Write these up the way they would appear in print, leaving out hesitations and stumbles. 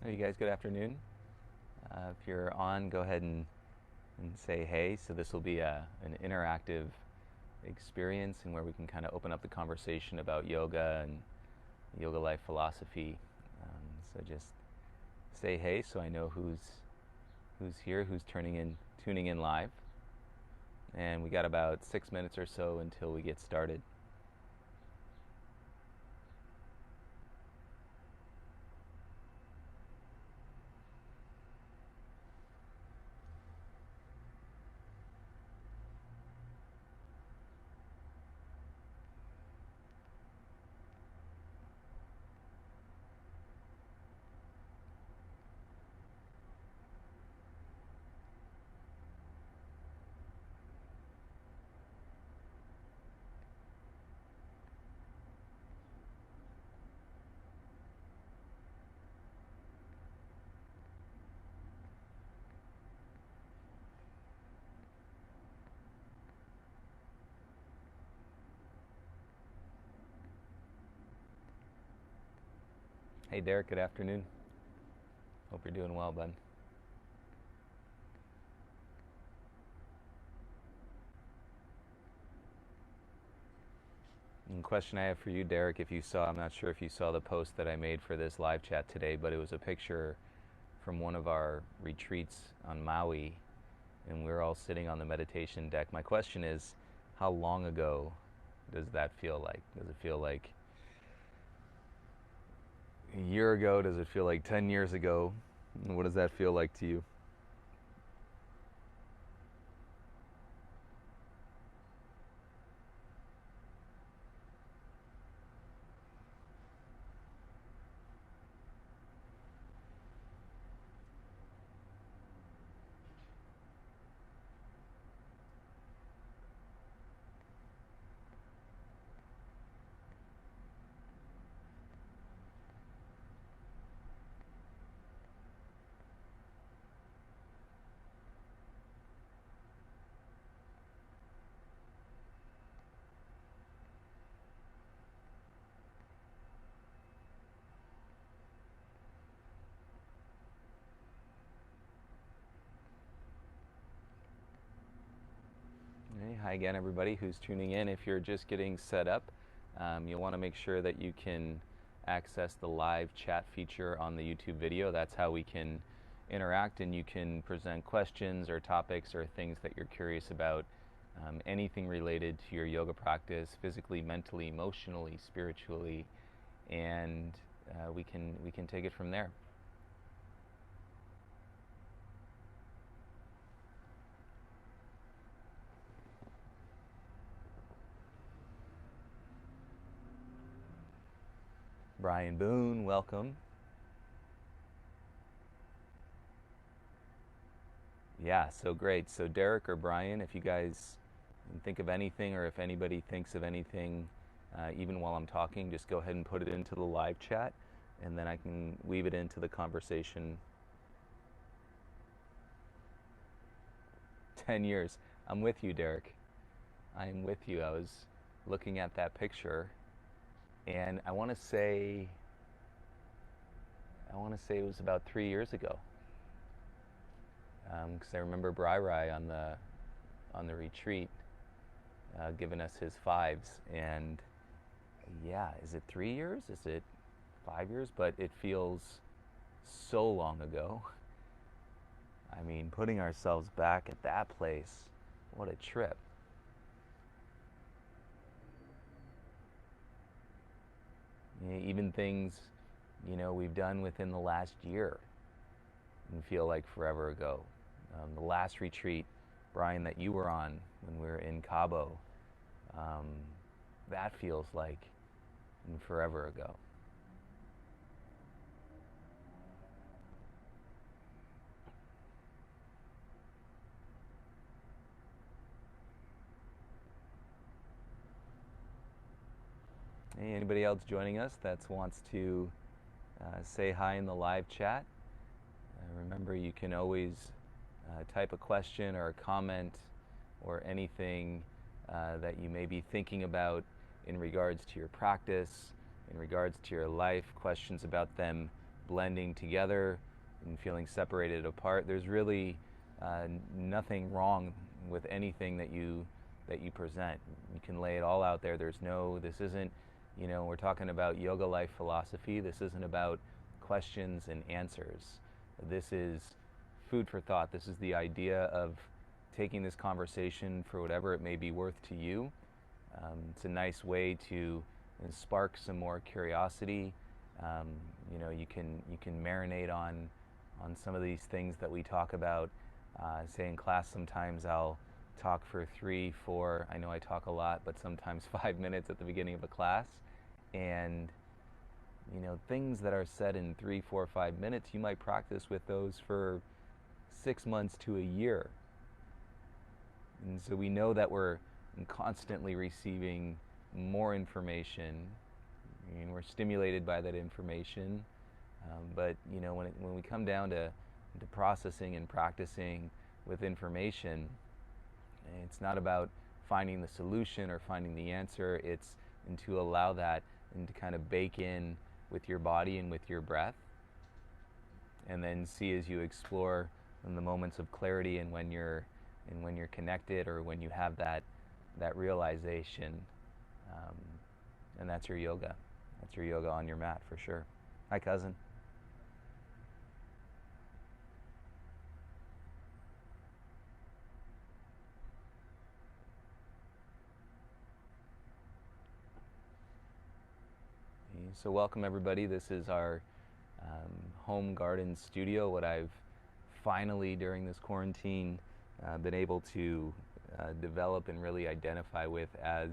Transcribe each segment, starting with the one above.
Hey, you guys, good afternoon. If you're on, go ahead and say hey. So this will be an interactive experience and where we can kind of open up the conversation about yoga and yoga life philosophy. So just say hey so I know who's here, who's tuning in live. And we got about 6 minutes or so until we get started. Hey, Derek, good afternoon. Hope you're doing well, bud. And question I have for you, Derek, if you saw, I'm not sure if you saw the post that I made for this live chat today, but it was a picture from one of our retreats on Maui, and we're all sitting on the meditation deck. My question is, how long ago does that feel like? Does it feel like a year ago? Does it feel like 10 years ago? What does that feel like to you? Hey, hi again, everybody who's tuning in. If you're just getting set up, you'll want to make sure that you can access the live chat feature on the YouTube video. That's how we can interact, and you can present questions or topics or things that you're curious about, anything related to your yoga practice, physically, mentally, emotionally, spiritually, and we can take it from there. Brian Boone, welcome. Yeah, so great. So Derek or Brian, if you guys think of anything, or if anybody thinks of anything, even while I'm talking, just go ahead and put it into the live chat, and then I can weave it into the conversation. 10 years. I'm with you, Derek. I am with you. I was looking at that picture, and I want to say it was about 3 years ago, because I remember Bri Rai on the retreat giving us his fives, and yeah, is it 3 years? Is it 5 years? But it feels so long ago. I mean, putting ourselves back at that place, what a trip. Even things, we've done within the last year and feel like forever ago. The last retreat, Brian, that you were on when we were in Cabo, um, that feels like forever ago. Hey, anybody else joining us that wants to say hi in the live chat? Remember, you can always type a question or a comment or anything that you may be thinking about in regards to your practice, in regards to your life, questions about them blending together and feeling separated apart. There's really nothing wrong with anything that you present. You can lay it all out there. This isn't, we're talking about yoga life philosophy. This isn't about questions and answers. This is food for thought. This is the idea of taking this conversation for whatever it may be worth to you. It's a nice way to spark some more curiosity. You can marinate on some of these things that we talk about. Say in class, sometimes I'll talk for 3, 4. I know I talk a lot, but sometimes 5 minutes at the beginning of a class, and things that are said in 3, 4, 5 minutes, you might practice with those for 6 months to a year. And so we know that we're constantly receiving more information, and we're stimulated by that information. But when we come down to processing and practicing with information, it's not about finding the solution or finding the answer. It's to allow that and to kind of bake in with your body and with your breath, and then see as you explore in the moments of clarity and when you're connected, or when you have that realization, and that's your yoga. That's your yoga on your mat for sure. Hi, cousin. So welcome everybody. This is our home garden studio, what I've finally during this quarantine been able to develop and really identify with as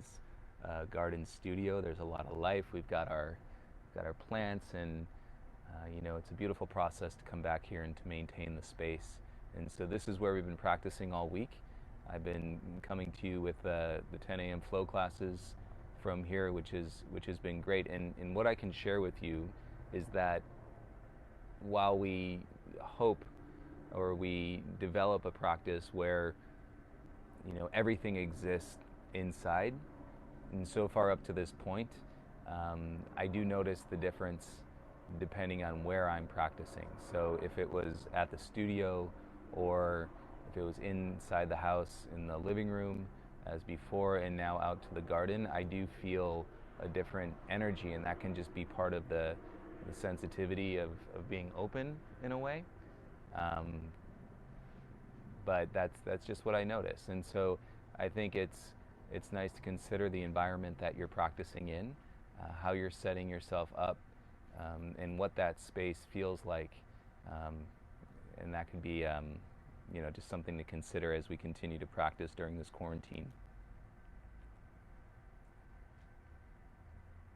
a garden studio. There's a lot of life. We've got our plants, and it's a beautiful process to come back here and to maintain the space. And so this is where we've been practicing all week. I've been coming to you with the 10 a.m. flow classes from here, which has been great. And what I can share with you is that while we hope, or we develop a practice where everything exists inside, and so far up to this point, I do notice the difference depending on where I'm practicing. So if it was at the studio, or if it was inside the house in the living room as before, and now out to the garden, I do feel a different energy, and that can just be part of the sensitivity of being open in a way. But that's just what I notice. And so I think it's nice to consider the environment that you're practicing in, how you're setting yourself up, and what that space feels like. And that can be just something to consider as we continue to practice during this quarantine.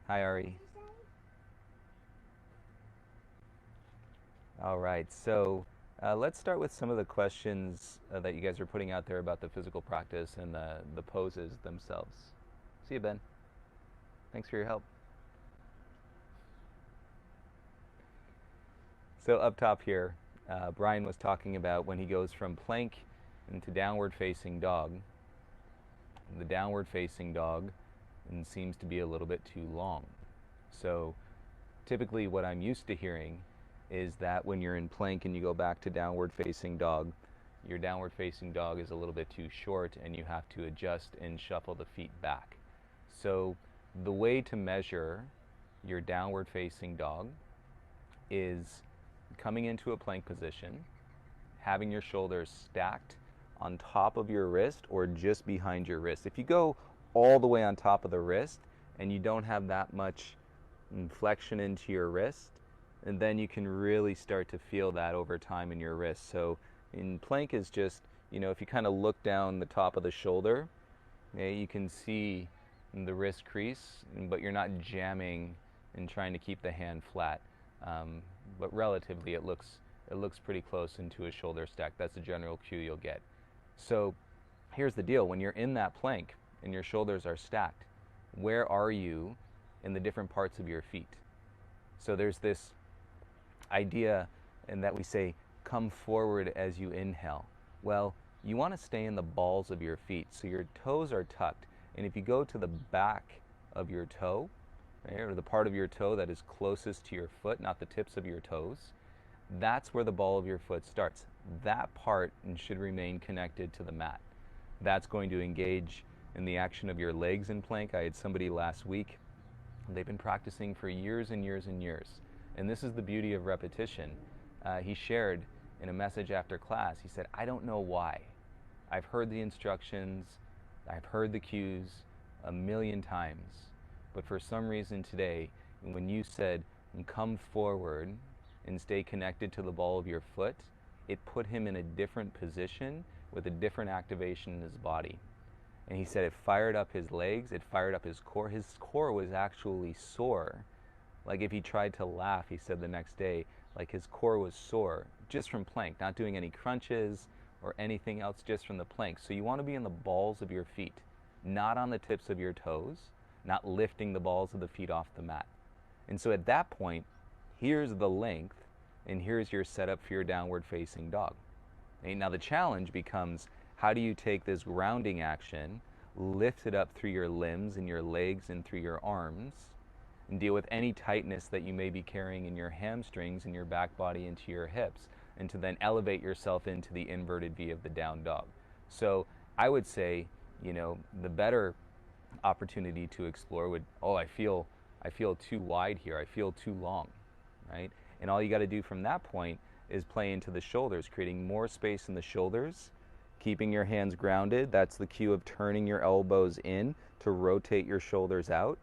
Hi, Ari. All right, so let's start with some of the questions that you guys are putting out there about the physical practice and the poses themselves. See you, Ben. Thanks for your help. So up top here, Brian was talking about when he goes from plank into downward facing dog. The downward facing dog seems to be a little bit too long. So typically what I'm used to hearing is that when you're in plank and you go back to downward facing dog, your downward facing dog is a little bit too short, and you have to adjust and shuffle the feet back. So the way to measure your downward facing dog is coming into a plank position, having your shoulders stacked on top of your wrist or just behind your wrist. If you go all the way on top of the wrist and you don't have that much flexion into your wrist, and then you can really start to feel that over time in your wrist. So in plank is just, if you kind of look down the top of the shoulder, you can see the wrist crease, but you're not jamming and trying to keep the hand flat. But relatively it looks pretty close into a shoulder stack. That's the general cue you'll get. So here's the deal. When you're in that plank and your shoulders are stacked, where are you in the different parts of your feet? So there's this idea in that we say, come forward as you inhale. Well, you want to stay in the balls of your feet, so your toes are tucked. And if you go to the back of your toe, right, or the part of your toe that is closest to your foot, not the tips of your toes, that's where the ball of your foot starts. That part should remain connected to the mat. That's going to engage in the action of your legs in plank. I had somebody last week, they've been practicing for years and years and years. And this is the beauty of repetition. He shared in a message after class, he said, I don't know why. I've heard the instructions, I've heard the cues a million times, but for some reason today, when you said, come forward and stay connected to the ball of your foot, it put him in a different position with a different activation in his body. And he said it fired up his legs, it fired up his core. His core was actually sore. Like if he tried to laugh, he said the next day, like his core was sore just from plank, not doing any crunches or anything else, just from the plank. So you want to be in the balls of your feet, not on the tips of your toes, not lifting the balls of the feet off the mat. And so at that point, here's the length, and here's your setup for your downward facing dog. Okay, now the challenge becomes, how do you take this grounding action, lift it up through your limbs and your legs and through your arms, and deal with any tightness that you may be carrying in your hamstrings and your back body into your hips, and to then elevate yourself into the inverted V of the down dog. So I would say, the better opportunity to explore would, I feel too wide here, I feel too long, right? And all you got to do from that point is play into the shoulders, creating more space in the shoulders, keeping your hands grounded. That's the cue of turning your elbows in to rotate your shoulders out,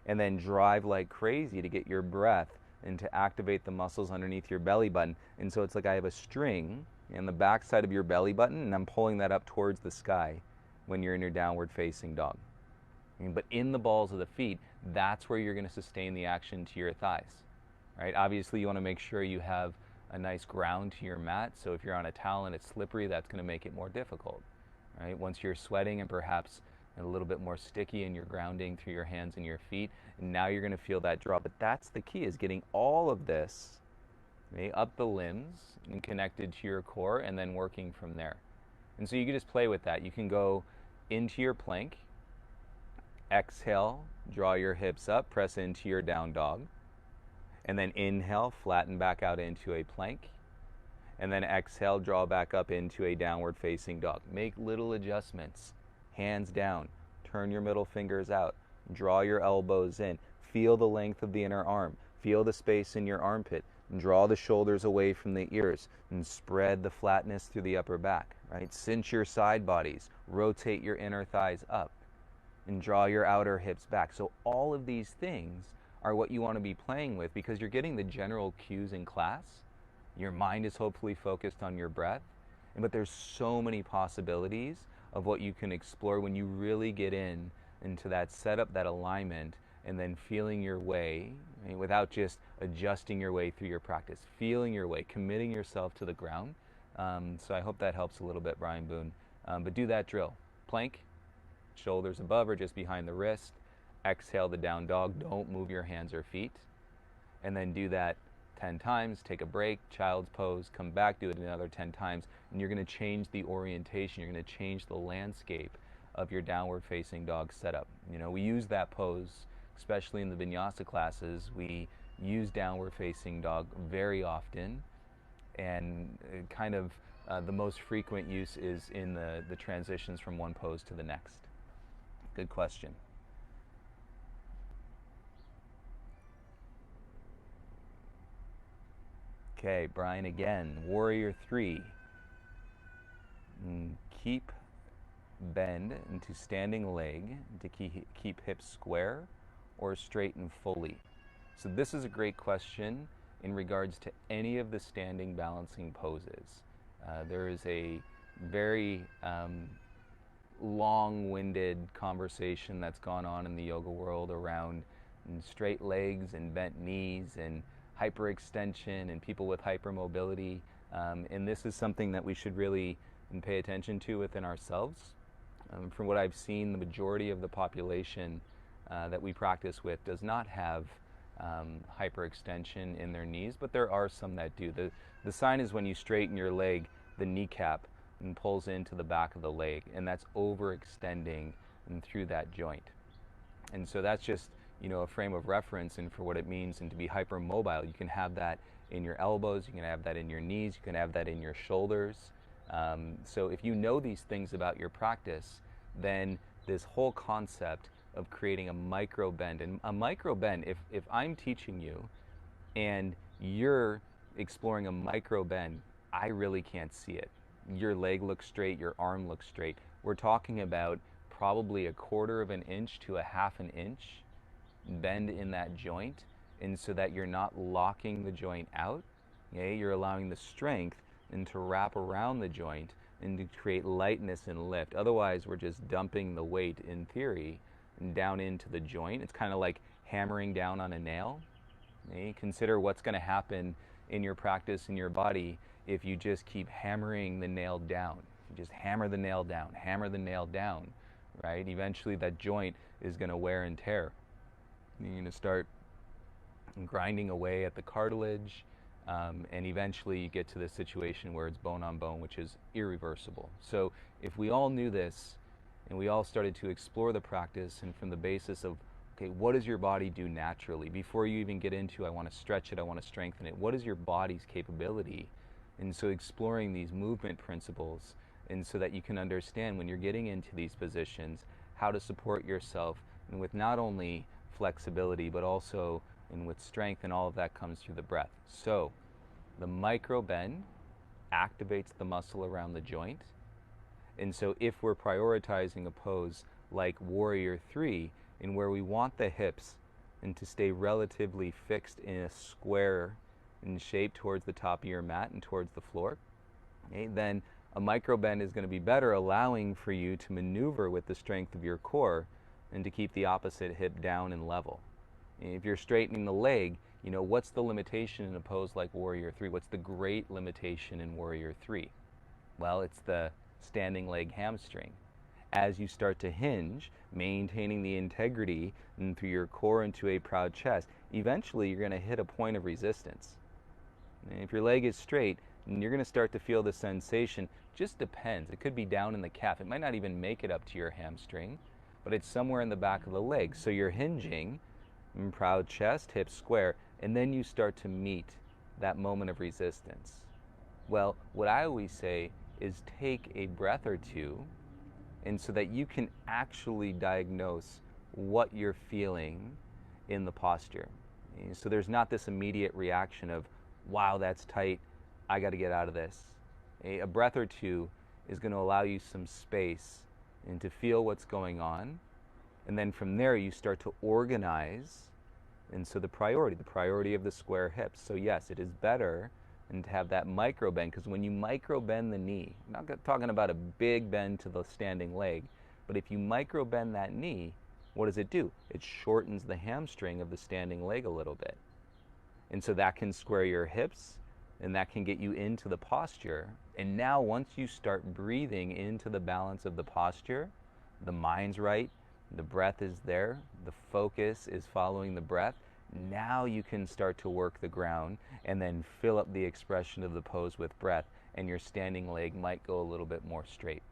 and then drive like crazy to get your breath and to activate the muscles underneath your belly button. And so it's like I have a string in the back side of your belly button, and I'm pulling that up towards the sky when you're in your downward facing dog. But in the balls of the feet, that's where you're going to sustain the action to your thighs, right? Obviously, you want to make sure you have a nice ground to your mat. So if you're on a towel and it's slippery, that's going to make it more difficult, right? Once you're sweating and perhaps a little bit more sticky and you're grounding through your hands and your feet, and now you're going to feel that draw. But that's the key, is getting all of this, okay, up the limbs and connected to your core, and then working from there. And so you can just play with that. You can go into your plank, exhale, draw your hips up, press into your down dog, and then inhale, flatten back out into a plank, and then exhale, draw back up into a downward facing dog. Make little adjustments. Hands down, turn your middle fingers out, draw your elbows in, feel the length of the inner arm, feel the space in your armpit, draw the shoulders away from the ears, and spread the flatness through the upper back, right? Cinch your side bodies, rotate your inner thighs up, and draw your outer hips back. So all of these things are what you want to be playing with, because you're getting the general cues in class. Your mind is hopefully focused on your breath, but there's so many possibilities of what you can explore when you really get into that setup, that alignment, and then feeling your way, right, without just adjusting your way through your practice, feeling your way, committing yourself to the ground. So I hope that helps a little bit, Brian Boone. But do that drill. Plank, shoulders above or just behind the wrist. Exhale the down dog. Don't move your hands or feet. And then do that 10 times, take a break, child's pose, come back, do it another 10 times, and you're going to change the orientation, you're going to change the landscape of your downward facing dog setup. We use that pose, especially in the vinyasa classes. We use downward facing dog very often, and kind of the most frequent use is in the transitions from one pose to the next. Good question. Okay, Brian again. Warrior 3. Keep bend into standing leg to keep hips square or straighten fully. So this is a great question in regards to any of the standing balancing poses. There is a very long-winded conversation that's gone on in the yoga world around straight legs and bent knees and hyperextension and people with hypermobility, and this is something that we should really pay attention to within ourselves. From what I've seen, the majority of the population that we practice with does not have hyperextension in their knees, but there are some that do. The sign is when you straighten your leg, the kneecap and pulls into the back of the leg, and that's overextending through that joint. And so that's just, a frame of reference and for what it means and to be hypermobile. You can have that in your elbows, you can have that in your knees, you can have that in your shoulders. So if you know these things about your practice, then this whole concept of creating a micro bend, and a micro bend, if I'm teaching you and you're exploring a micro bend, I really can't see it. Your leg looks straight, your arm looks straight. We're talking about probably 1/4 of an inch to 1/2 an inch bend in that joint, and so that you're not locking the joint out, okay? You're allowing the strength and to wrap around the joint and to create lightness and lift. Otherwise, we're just dumping the weight, in theory, down into the joint. It's kind of like hammering down on a nail. Okay? Consider what's going to happen in your practice, in your body, if you just keep hammering the nail down. You just hammer the nail down, right? Eventually that joint is going to wear and tear. You're going to start grinding away at the cartilage, and eventually you get to the situation where it's bone on bone, which is irreversible. So if we all knew this and we all started to explore the practice, and from the basis of, okay, what does your body do naturally? Before you even get into, I want to stretch it, I want to strengthen it, what is your body's capability? And so exploring these movement principles, and so that you can understand when you're getting into these positions, how to support yourself, and with not only flexibility, but also and with strength, and all of that comes through the breath. So the micro bend activates the muscle around the joint. And so if we're prioritizing a pose like Warrior 3, in where we want the hips and to stay relatively fixed in a square in shape towards the top of your mat and towards the floor, okay, then a micro bend is going to be better, allowing for you to maneuver with the strength of your core and to keep the opposite hip down and level. If you're straightening the leg, what's the limitation in a pose like Warrior 3? What's the great limitation in Warrior 3? Well, it's the standing leg hamstring. As you start to hinge, maintaining the integrity and through your core into a proud chest, eventually you're going to hit a point of resistance. And if your leg is straight, you're going to start to feel the sensation. Just depends. It could be down in the calf. It might not even make it up to your hamstring, but it's somewhere in the back of the leg. So you're hinging, proud chest, hips square, and then you start to meet that moment of resistance. Well, what I always say is take a breath or two, and so that you can actually diagnose what you're feeling in the posture. So there's not this immediate reaction of, wow, that's tight, I got to get out of this. A breath or two is going to allow you some space and to feel what's going on. And then from there, you start to organize. And so the priority of the square hips. So yes, it is better and to have that micro bend, because when you micro bend the knee, I'm not talking about a big bend to the standing leg, but if you micro bend that knee, what does it do? It shortens the hamstring of the standing leg a little bit. And so that can square your hips, and that can get you into the posture. And now once you start breathing into the balance of the posture, the mind's right, the breath is there, the focus is following the breath, now you can start to work the ground and then fill up the expression of the pose with breath, and your standing leg might go a little bit more straight.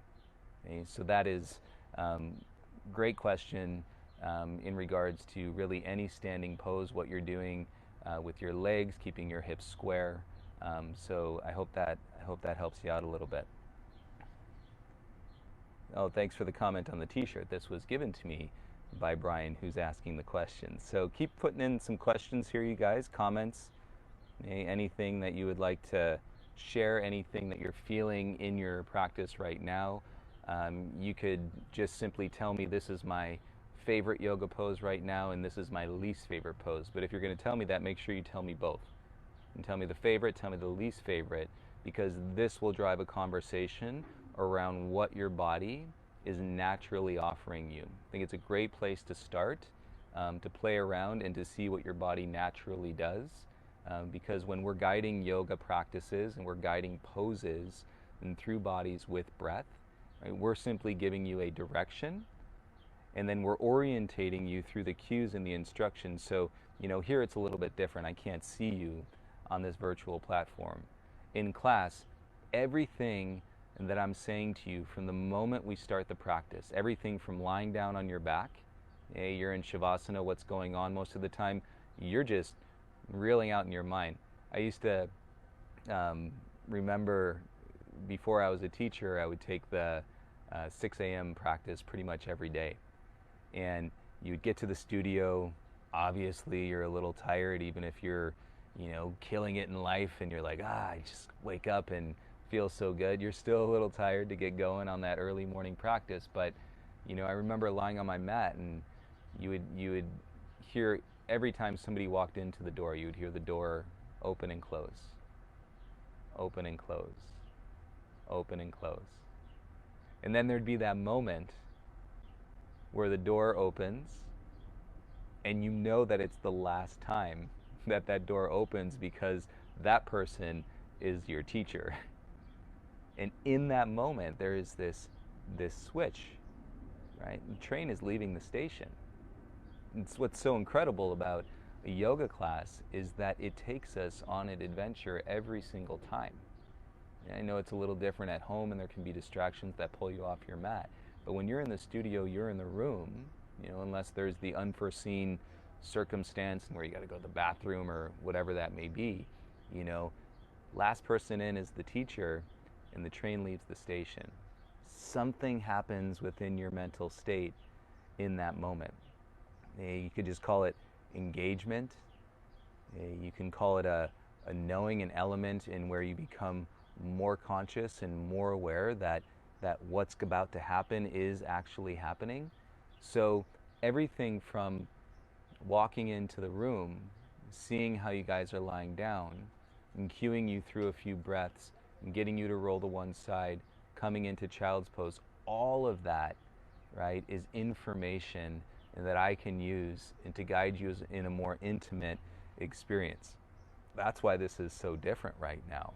Okay? So that is great question in regards to really any standing pose, what you're doing with your legs, keeping your hips square. So I hope that helps you out a little bit. Oh, thanks for the comment on the t-shirt. This was given to me by Brian, who's asking the questions. So keep putting in some questions here, you guys, comments, anything that you would like to share, anything that you're feeling in your practice right now. You could just simply tell me, this is my favorite yoga pose right now and this is my least favorite pose. But if you're going to tell me that, make sure you tell me both. And tell me the favorite, tell me the least favorite, because this will drive a conversation around what your body is naturally offering you. I think it's a great place to start, to play around and to see what your body naturally does, because when we're guiding yoga practices and we're guiding poses and through bodies with breath, right, we're simply giving you a direction, and then we're orientating you through the cues and the instructions. So, here it's a little bit different. I can't see you on this virtual platform. In class, everything that I'm saying to you from the moment we start the practice, everything from lying down on your back, Hey, you're in Shavasana, what's going on most of the time? You're just reeling out in your mind. I used to remember before I was a teacher, I would take the 6 a.m. practice pretty much every day. And you'd get to the studio, obviously you're a little tired, even if you're, killing it in life and you're like, I just wake up and feel so good. You're still a little tired to get going on that early morning practice. But, I remember lying on my mat and you would hear every time somebody walked into the door, you would hear the door open and close, open and close, open and close. And then there'd be that moment where the door opens and you know that it's the last time that that door opens because that person is your teacher. And in that moment, there is this switch, right? The train is leaving the station. It's what's so incredible about a yoga class is that it takes us on an adventure every single time. And I know it's a little different at home and there can be distractions that pull you off your mat. But when you're in the studio, you're in the room, unless there's the unforeseen circumstance where you got to go to the bathroom or whatever that may be, last person in is the teacher and the train leaves the station. Something happens within your mental state in that moment. You could just call it engagement. You can call it a knowing, an element in where you become more conscious and more aware that what's about to happen is actually happening. So everything from walking into the room, seeing how you guys are lying down, and cueing you through a few breaths, and getting you to roll to one side, coming into child's pose, all of that, right, is information that I can use and to guide you in a more intimate experience. That's why this is so different right now,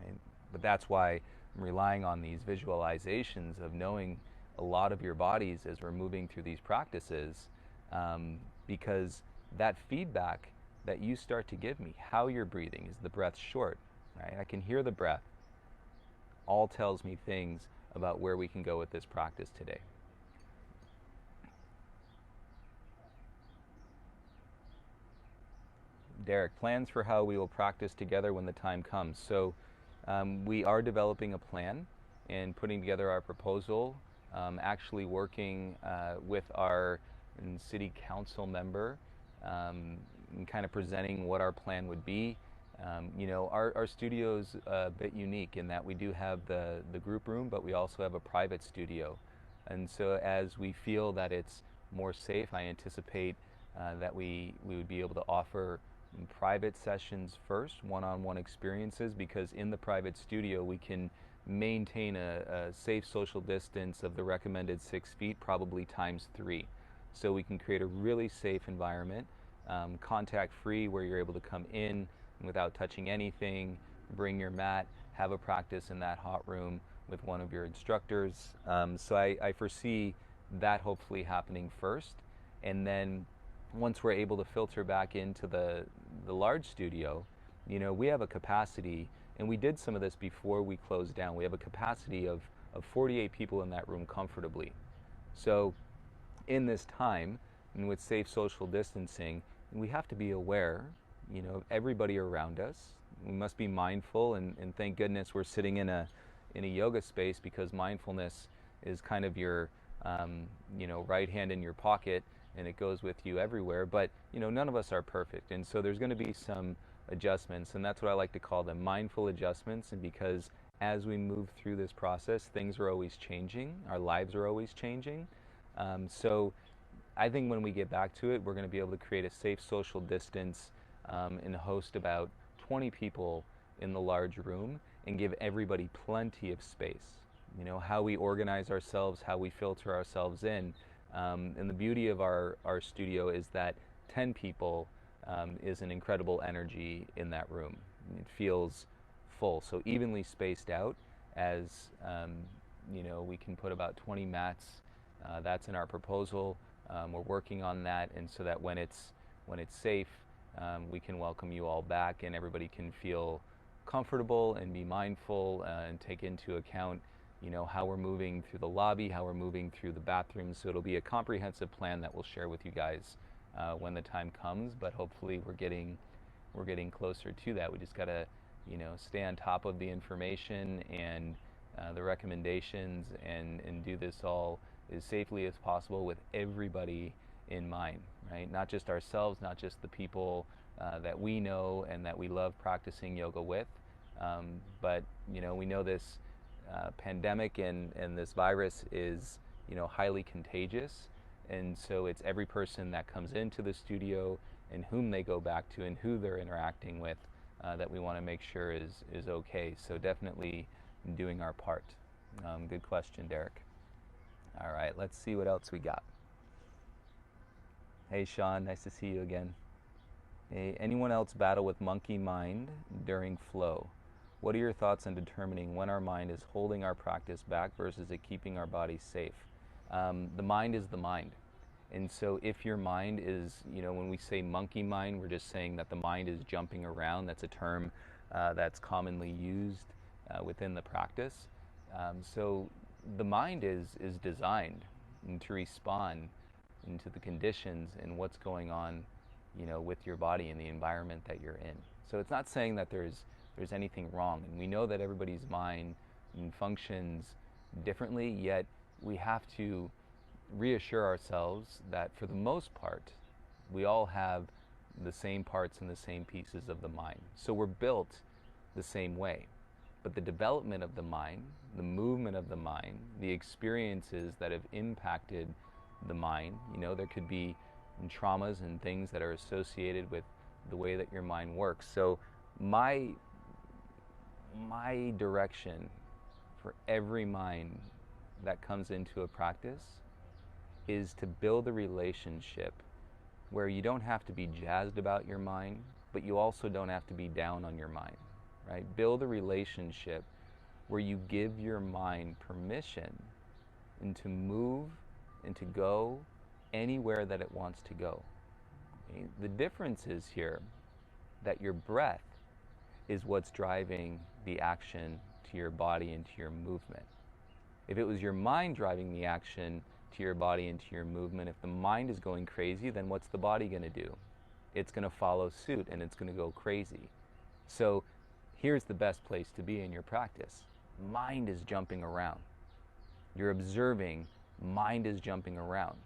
right? But that's why I'm relying on these visualizations of knowing a lot of your bodies as we're moving through these practices, because that feedback that you start to give me, how you're breathing, is the breath short, right? I can hear the breath, all tells me things about where we can go with this practice today. Derek, plans for how we will practice together when the time comes. So we are developing a plan and putting together our proposal, actually working with our city council member and kind of presenting what our plan would be. Our studio's a bit unique in that we do have the group room, but we also have a private studio. And so as we feel that it's more safe, I anticipate that we would be able to offer private sessions first, one-on-one experiences, because in the private studio we can maintain a safe social distance of the recommended 6 feet, probably times 3. So we can create a really safe environment, contact-free, where you're able to come in without touching anything, bring your mat, have a practice in that hot room with one of your instructors. So I foresee that hopefully happening first, and then once we're able to filter back into the large studio, we have a capacity, and we did some of this before we closed down. We have a capacity of 48 people in that room comfortably. So in this time, and with safe social distancing, we have to be aware, of everybody around us. We must be mindful, and thank goodness we're sitting in a yoga space, because mindfulness is kind of your, right hand in your pocket, and it goes with you everywhere. But none of us are perfect, and so there's going to be some adjustments, and that's what I like to call them, mindful adjustments. And because as we move through this process, things are always changing, our lives are always changing. So I think when we get back to it, we're going to be able to create a safe social distance and host about 20 people in the large room and give everybody plenty of space. How we organize ourselves, how we filter ourselves in. And the beauty of our studio is that 10 people is an incredible energy in that room. It feels full, so evenly spaced out, as we can put about 20 mats. That's in our proposal. We're working on that, and so that when it's safe, we can welcome you all back, and everybody can feel comfortable and be mindful and take into account how we're moving through the lobby, how we're moving through the bathrooms. So it'll be a comprehensive plan that we'll share with you guys when the time comes. But hopefully we're getting closer to that. We just gotta stay on top of the information and the recommendations, and do this all as safely as possible with everybody in mind, right? Not just ourselves, not just the people that we know and that we love practicing yoga with, but we know this pandemic and this virus is highly contagious, and so it's every person that comes into the studio and whom they go back to and who they're interacting with that we want to make sure is okay. So definitely doing our part. Good question, Derek. All right, let's see what else we got. Hey Sean, nice to see you again. Hey, anyone else battle with monkey mind during flow? What are your thoughts on determining when our mind is holding our practice back versus it keeping our body safe? The mind is the mind. And so if your mind is, when we say monkey mind, we're just saying that the mind is jumping around. That's a term that's commonly used within the practice. So the mind is designed to respond into the conditions and what's going on, with your body and the environment that you're in. So it's not saying that there's anything wrong. And we know that everybody's mind functions differently, yet we have to reassure ourselves that for the most part, we all have the same parts and the same pieces of the mind. So we're built the same way. But the development of the mind, the movement of the mind, the experiences that have impacted the mind, there could be traumas and things that are associated with the way that your mind works. So my direction for every mind that comes into a practice is to build a relationship where you don't have to be jazzed about your mind, but you also don't have to be down on your mind, right? Build a relationship where you give your mind permission and to move and to go anywhere that it wants to go. Okay? The difference is here that your breath is what's driving the action to your body and to your movement. If it was your mind driving the action to your body and to your movement, if the mind is going crazy, then what's the body going to do? It's going to follow suit and it's going to go crazy. So here's the best place to be in your practice. Mind is jumping around. You're observing, mind is jumping around.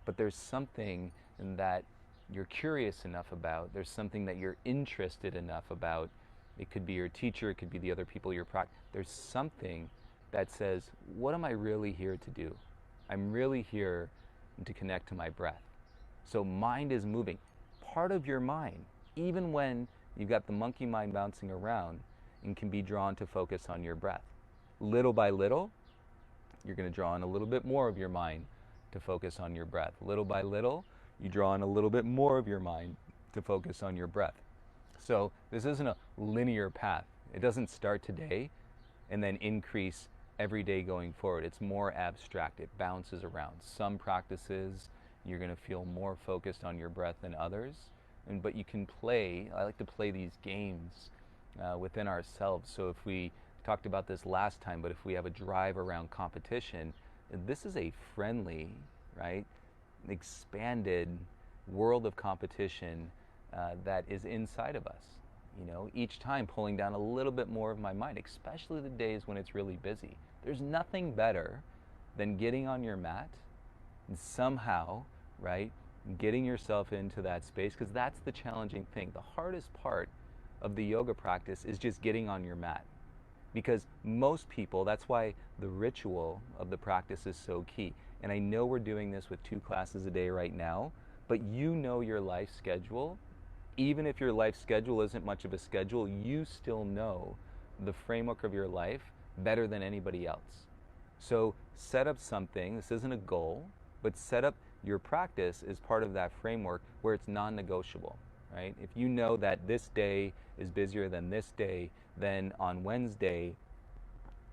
But there's something that you're curious enough about. There's something that you're interested enough about. It could be your teacher, it could be the other people you're practicing. There's something that says, what am I really here to do? I'm really here to connect to my breath. So mind is moving. Part of your mind, even when you've got the monkey mind bouncing around, and can be drawn to focus on your breath. Little by little, you're going to draw in a little bit more of your mind to focus on your breath. Little by little, you draw in a little bit more of your mind to focus on your breath. So this isn't a linear path. It doesn't start today and then increase every day going forward. It's more abstract. It bounces around. Some practices, you're going to feel more focused on your breath than others. But you can play, I like to play these games within ourselves. So if we talked about this last time, but if we have a drive around competition, this is a friendly, right, expanded world of competition that is inside of us. Each time pulling down a little bit more of my mind, especially the days when it's really busy. There's nothing better than getting on your mat and somehow, right, getting yourself into that space, because that's the challenging thing. The hardest part of the yoga practice is just getting on your mat. Because most people, that's why the ritual of the practice is so key. And I know we're doing this with 2 classes a day right now, but you know your life schedule. Even if your life schedule isn't much of a schedule, you still know the framework of your life better than anybody else. So set up something, this isn't a goal, but set up your practice as part of that framework where it's non-negotiable, right? If you know that this day is busier than this day, then on Wednesday,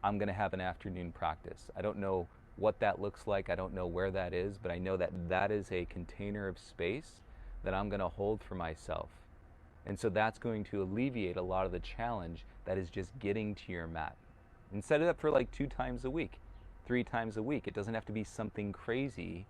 I'm going to have an afternoon practice. I don't know what that looks like. I don't know where that is, but I know that that is a container of space that I'm going to hold for myself. And so that's going to alleviate a lot of the challenge that is just getting to your mat. And set it up for like 2 times a week, 3 times a week. It doesn't have to be something crazy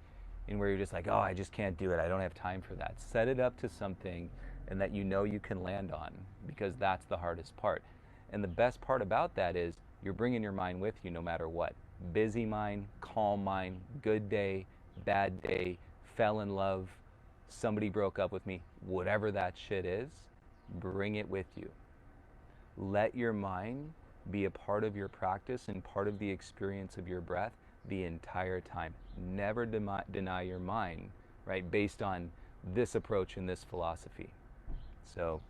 in where you're just like, oh, I just can't do it. I don't have time for that. Set it up to something and that you know you can land on, because that's the hardest part. And the best part about that is you're bringing your mind with you no matter what. Busy mind, calm mind, good day, bad day, fell in love, somebody broke up with me, whatever that shit is, bring it with you. Let your mind be a part of your practice and part of the experience of your breath the entire time. Never deny your mind, right, based on this approach and this philosophy. So,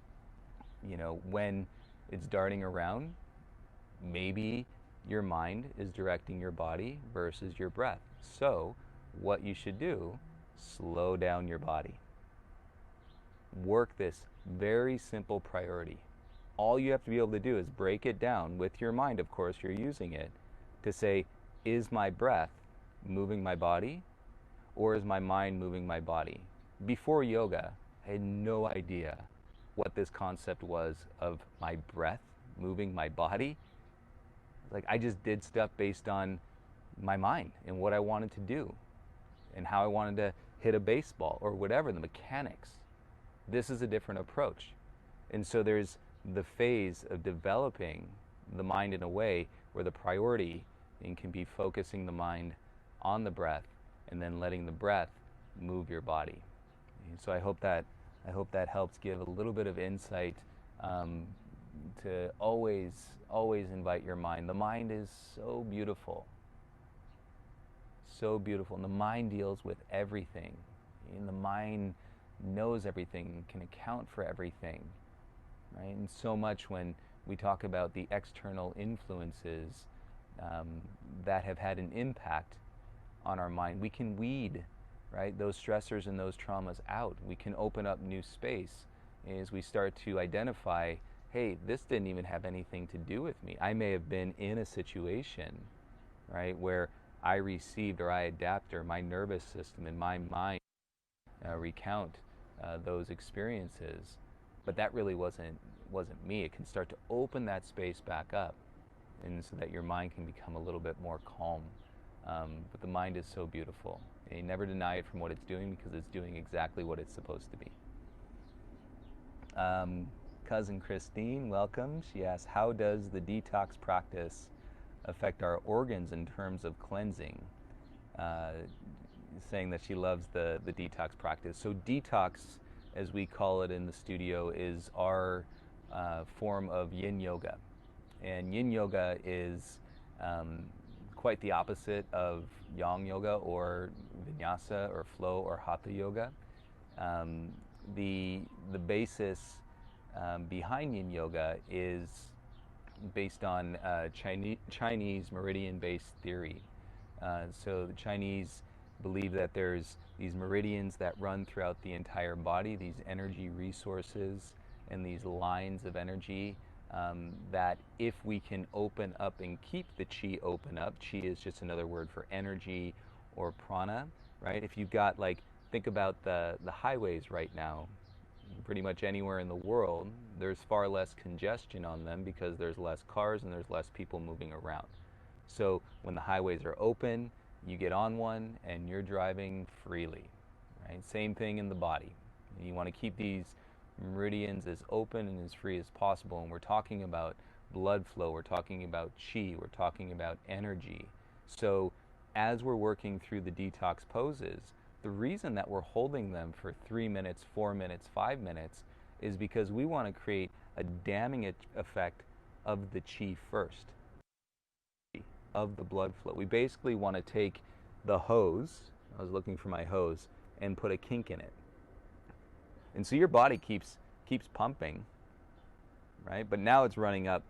when it's darting around, maybe your mind is directing your body versus your breath. So, what you should do, slow down your body. Work this very simple priority. All you have to be able to do is break it down with your mind, of course, you're using it, to say, is my breath moving my body, or is my mind moving my body? Before yoga, I had no idea what this concept was of my breath moving my body. Like, I just did stuff based on my mind and what I wanted to do and how I wanted to hit a baseball or whatever, the mechanics. This is a different approach. And so there's the phase of developing the mind in a way where the priority can be focusing the mind on the breath and then letting the breath move your body. And so I hope that helps give a little bit of insight, to always invite your mind. The mind is so beautiful, and the mind deals with everything, and the mind knows everything, can account for everything, right? And so much when we talk about the external influences that have had an impact on our mind, we can weed, right, those stressors and those traumas out. We can open up new space as we start to identify, hey, this didn't even have anything to do with me. I may have been in a situation, right, where I received or I adapt, or my nervous system and my mind recount those experiences, but that really wasn't me. It can start to open that space back up, and so that your mind can become a little bit more calm. But the mind is so beautiful. And you never deny it from what it's doing, because it's doing exactly what it's supposed to be. Cousin Christine, welcome. She asks, how does the detox practice affect our organs in terms of cleansing? Saying that she loves the detox practice. So detox, as we call it in the studio, is our form of yin yoga. And yin yoga is quite the opposite of yang yoga or vinyasa or flow or hatha yoga. The basis behind yin yoga is based on Chinese meridian-based theory. So the Chinese believe that there's these meridians that run throughout the entire body, these energy resources and these lines of energy, that if we can open up and keep the chi open up, chi is just another word for energy or prana, right? If you've got, like, think about the highways right now, pretty much anywhere in the world, there's far less congestion on them because there's less cars and there's less people moving around. So when the highways are open, you get on one and you're driving freely, right? Same thing in the body. You want to keep these meridians as open and as free as possible. And we're talking about blood flow, we're talking about chi, we're talking about energy. So as we're working through the detox poses, the reason that we're holding them for 3 minutes, 4 minutes, 5 minutes is because we want to create a damming effect of the chi first, of the blood flow. We basically want to take the hose, I was looking for my hose, and put a kink in it. And so your body keeps pumping, right? But now it's running up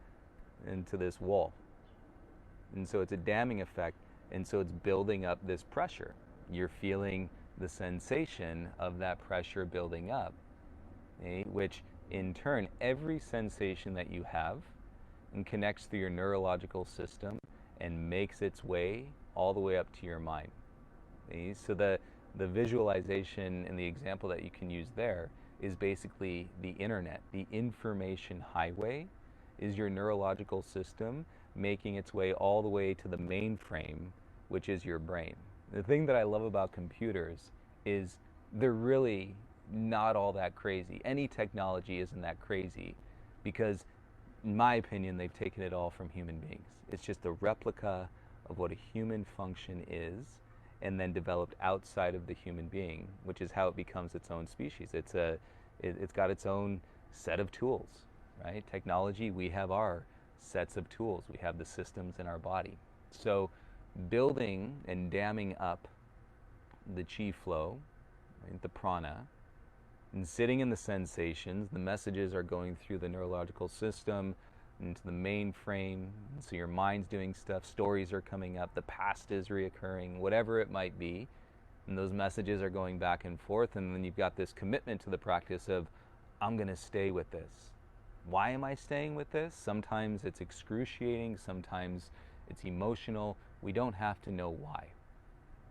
into this wall. And so it's a damming effect, and so it's building up this pressure. You're feeling the sensation of that pressure building up, okay? Which in turn, every sensation that you have and connects through your neurological system and makes its way all the way up to your mind. Okay? So the visualization and the example that you can use there is basically the internet, the information highway, is your neurological system making its way all the way to the mainframe, which is your brain. The thing that I love about computers is they're really not all that crazy. Any technology isn't that crazy because, in my opinion, they've taken it all from human beings. It's just a replica of what a human function is and then developed outside of the human being, which is how it becomes its own species. It's got its own set of tools, right? Technology, we have our sets of tools. We have the systems in our body. So building and damming up the chi flow, right, the prana, and sitting in the sensations, the messages are going through the neurological system into the mainframe. So your mind's doing stuff, stories are coming up, the past is reoccurring, whatever it might be. And those messages are going back and forth. And then you've got this commitment to the practice of, I'm going to stay with this. Why am I staying with this? Sometimes it's excruciating, sometimes it's emotional. We don't have to know why.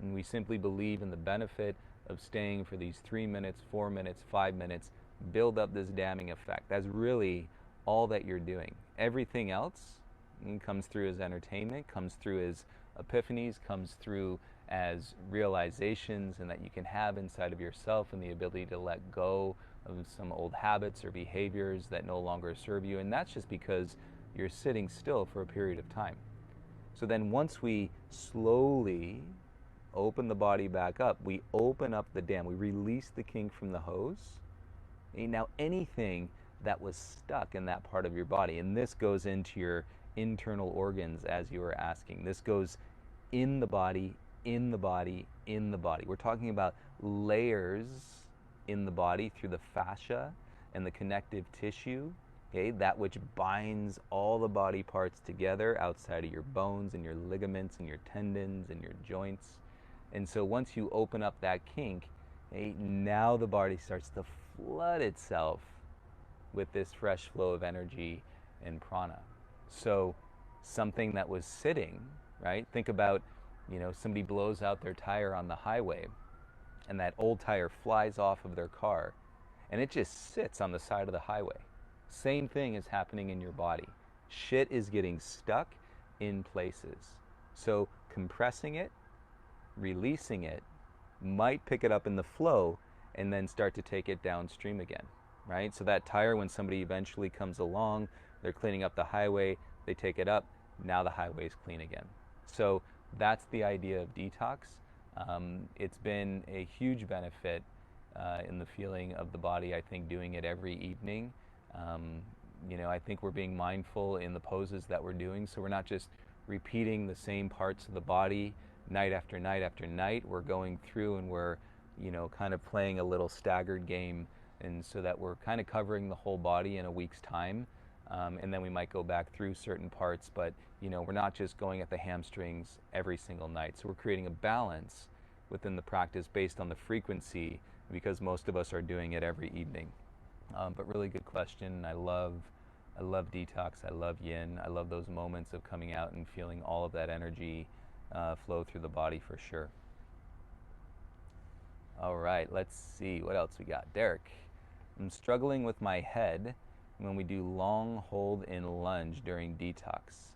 And we simply believe in the benefit of staying for these 3 minutes, 4 minutes, 5 minutes, build up this damming effect. That's really all that you're doing. Everything else comes through as entertainment, comes through as epiphanies, comes through as realizations and that you can have inside of yourself, and the ability to let go of some old habits or behaviors that no longer serve you. And that's just because you're sitting still for a period of time. So then once we slowly open the body back up, we open up the dam, we release the kink from the hose. And now anything that was stuck in that part of your body, and this goes into your internal organs as you were asking, this goes in the body, in the body, in the body. We're talking about layers in the body through the fascia and the connective tissue, okay, that which binds all the body parts together outside of your bones and your ligaments and your tendons and your joints. And so once you open up that kink, okay, now the body starts to flood itself with this fresh flow of energy and prana. So something that was sitting, right? Think about, somebody blows out their tire on the highway and that old tire flies off of their car and it just sits on the side of the highway. Same thing is happening in your body. Shit is getting stuck in places. So compressing it, releasing it, might pick it up in the flow and then start to take it downstream again, right? So that tire, when somebody eventually comes along, they're cleaning up the highway, they take it up, now the highway is clean again. So that's the idea of detox. It's been a huge benefit in the feeling of the body, I think, doing it every evening. I think we're being mindful in the poses that we're doing, so we're not just repeating the same parts of the body night after night after night. We're going through and we're, kind of playing a little staggered game, and so that we're kind of covering the whole body in a week's time. And then we might go back through certain parts, but we're not just going at the hamstrings every single night. So we're creating a balance within the practice based on the frequency, because most of us are doing it every evening. But really good question. I love detox. I love yin. I love those moments of coming out and feeling all of that energy flow through the body for sure. All right, let's see what else we got. Derek, I'm struggling with my head when we do long hold in lunge during detox.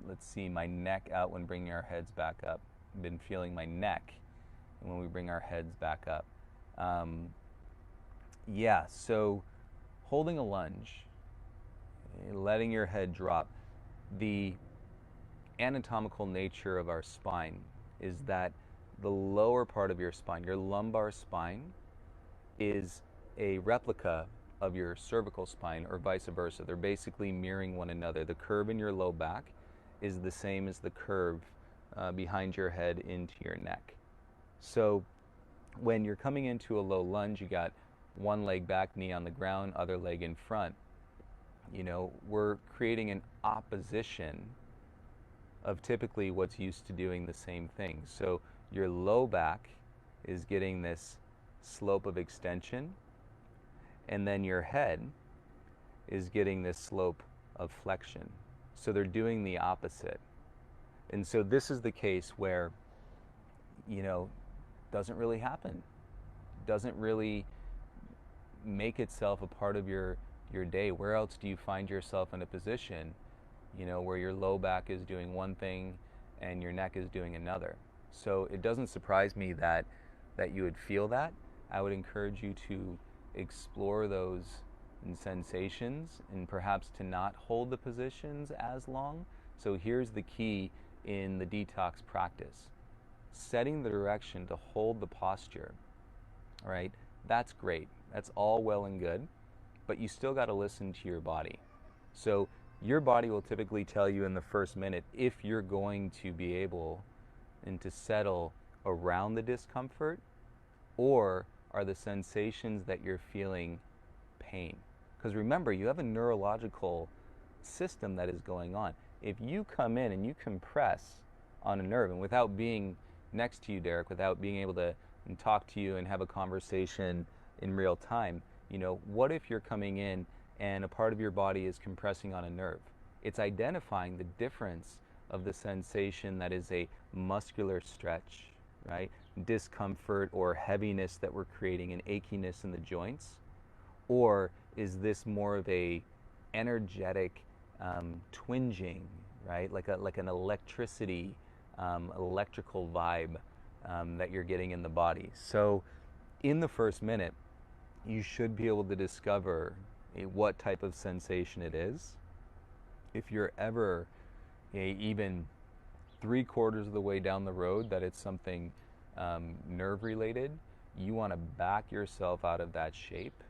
Let's see, my neck out when bringing our heads back up. I've been feeling my neck when we bring our heads back up. So holding a lunge, letting your head drop, the anatomical nature of our spine is that the lower part of your spine, your lumbar spine, is a replica of your cervical spine, or vice versa. They're basically mirroring one another. The curve in your low back is the same as the curve behind your head into your neck. So when you're coming into a low lunge, you got one leg back, knee on the ground, other leg in front. We're creating an opposition of typically what's used to doing the same thing. So your low back is getting this slope of extension, and then your head is getting this slope of flexion. So they're doing the opposite. And so this is the case where, doesn't really happen. Doesn't really make itself a part of your your day? Where else do you find yourself in a position, where your low back is doing one thing and your neck is doing another? So it doesn't surprise me that you would feel that. I would encourage you to explore those sensations and perhaps to not hold the positions as long. So here's the key in the detox practice. Setting the direction to hold the posture, right? That's great. That's all well and good, but you still got to listen to your body. So your body will typically tell you in the first minute if you're going to be able and to settle around the discomfort, or are the sensations that you're feeling pain? Because remember, you have a neurological system that is going on. If you come in and you compress on a nerve, and without being next to you, Derek, without being able to talk to you and have a conversation in real time, what if you're coming in and a part of your body is compressing on a nerve? It's identifying the difference of the sensation that is a muscular stretch, right? Discomfort or heaviness that we're creating, an achiness in the joints, or is this more of a energetic twinging, right? Like an electricity, electrical vibe that you're getting in the body. So in the first minute, you should be able to discover what type of sensation it is. If you're ever even 3/4 of the way down the road that it's something nerve related, you want to back yourself out of that shape,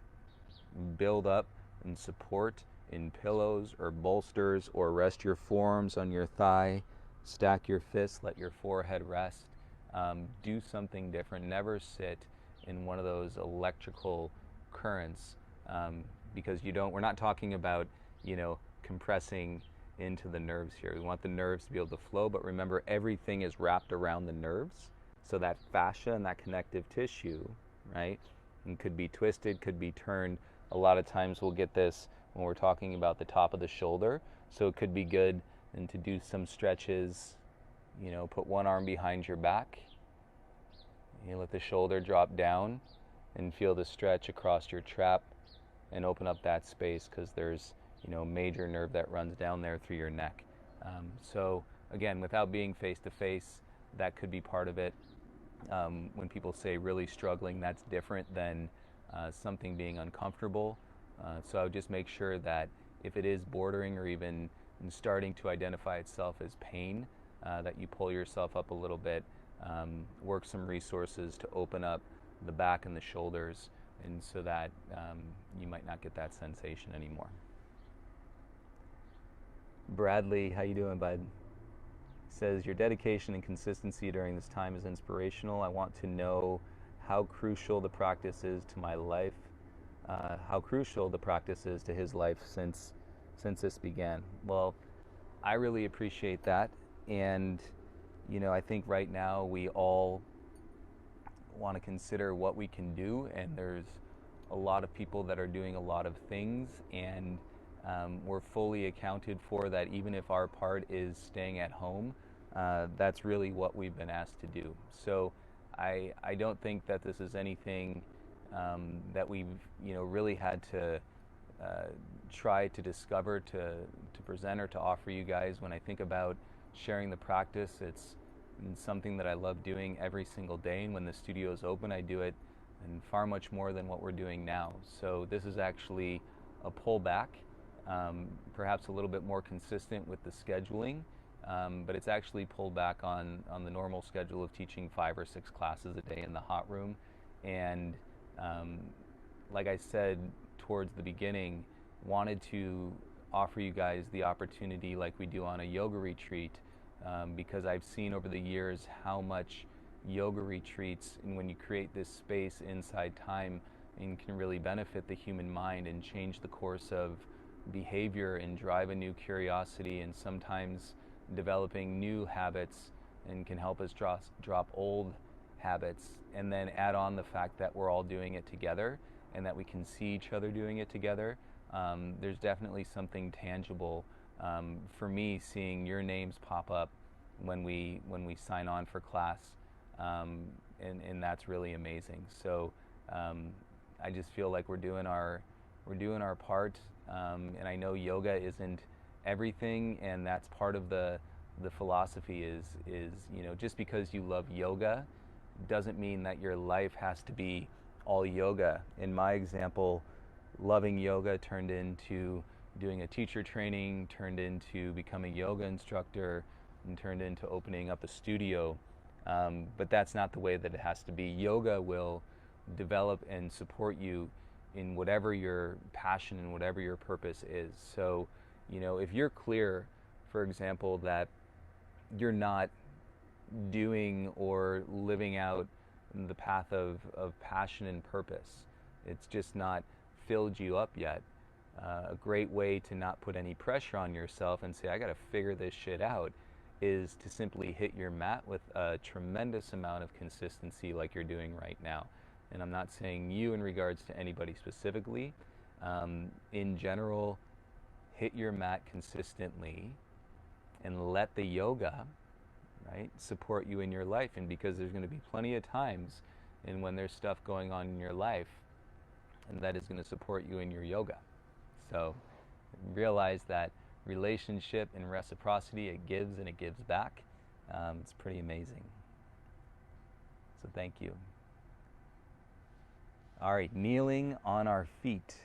build up and support in pillows or bolsters, or rest your forearms on your thigh, stack your fists, let your forehead rest. Do something different. Never sit in one of those electrical currents, because we're not talking about, compressing into the nerves here. We want the nerves to be able to flow, but remember, everything is wrapped around the nerves. So that fascia and that connective tissue, right, and could be twisted, could be turned. A lot of times we'll get this when we're talking about the top of the shoulder. So it could be good and to do some stretches, put one arm behind your back. Let the shoulder drop down and feel the stretch across your trap and open up that space, because there's, major nerve that runs down there through your neck. So again, without being face to face, that could be part of it. When people say really struggling, that's different than something being uncomfortable. So I would just make sure that if it is bordering or even starting to identify itself as pain, that you pull yourself up a little bit, work some resources to open up the back and the shoulders, and so that you might not get that sensation anymore. Bradley, how you doing, bud? Says, your dedication and consistency during this time is inspirational. I want to know how crucial the practice is to my life, how crucial the practice is to his life since this began. Well, I really appreciate that, and I think right now we all want to consider what we can do, and there's a lot of people that are doing a lot of things, and we're fully accounted for that. Even if our part is staying at home, that's really what we've been asked to do. So I don't think that this is anything that we've really had to try to discover, to present, or to offer you guys. When I think about sharing the practice, it's something that I love doing every single day, and when the studio is open, I do it, and far much more than what we're doing now. So this is actually a pullback, perhaps a little bit more consistent with the scheduling, but it's actually pulled back on the normal schedule of teaching 5 or 6 classes a day in the hot room. And like I said towards the beginning, wanted to offer you guys the opportunity like we do on a yoga retreat, because I've seen over the years how much yoga retreats, and when you create this space inside time, and can really benefit the human mind and change the course of behavior and drive a new curiosity, and sometimes developing new habits, and can help us drop old habits, and then add on the fact that we're all doing it together and that we can see each other doing it together. There's definitely something tangible for me seeing your names pop up when we sign on for class, and that's really amazing. So I just feel like we're doing our part, And I know yoga isn't everything, and that's part of the philosophy is just because you love yoga doesn't mean that your life has to be all yoga. In my example, loving yoga turned into doing a teacher training, turned into becoming a yoga instructor, and turned into opening up a studio. But that's not the way that it has to be. Yoga will develop and support you in whatever your passion and whatever your purpose is. So, if you're clear, for example, that you're not doing or living out the path of passion and purpose, it's just not filled you up yet. A great way to not put any pressure on yourself and say, I got to figure this shit out, is to simply hit your mat with a tremendous amount of consistency like you're doing right now. And I'm not saying you in regards to anybody specifically. In general, hit your mat consistently and let the yoga, right, support you in your life. And because there's going to be plenty of times and when there's stuff going on in your life, and that is going to support you in your yoga. So realize that relationship and reciprocity, it gives and it gives back. It's pretty amazing. So thank you. All right, kneeling on our feet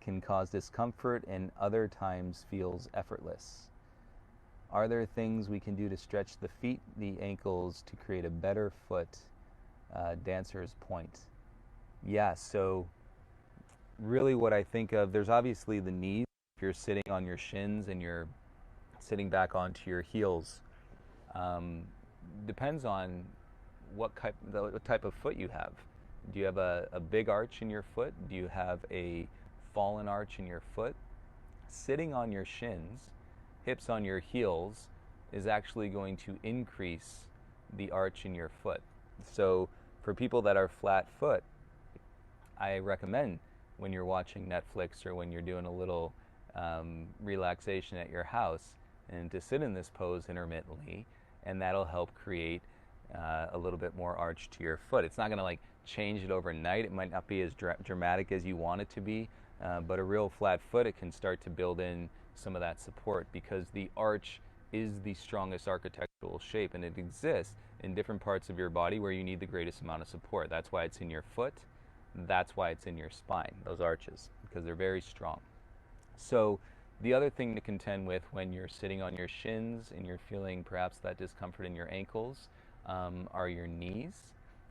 can cause discomfort and other times feels effortless. Are there things we can do to stretch the feet, the ankles, to create a better foot? Dancer's point. Yeah, so really what I think of, there's obviously the knees. If you're sitting on your shins and you're sitting back onto your heels, depends on what type of foot you have. Do you have a big arch in your foot? Do you have a fallen arch in your foot? Sitting on your shins, hips on your heels, is actually going to increase the arch in your foot. So for people that are flat foot, I recommend when you're watching Netflix or when you're doing a little relaxation at your house, and to sit in this pose intermittently, and that'll help create a little bit more arch to your foot. It's not going to like change it overnight. It might not be as dramatic as you want it to be, but a real flat foot, it can start to build in some of that support, because the arch is the strongest architectural shape, and it exists in different parts of your body where you need the greatest amount of support. That's why it's in your foot. That's why it's in your spine, those arches, because they're very strong. So the other thing to contend with when you're sitting on your shins and you're feeling perhaps that discomfort in your ankles are your knees,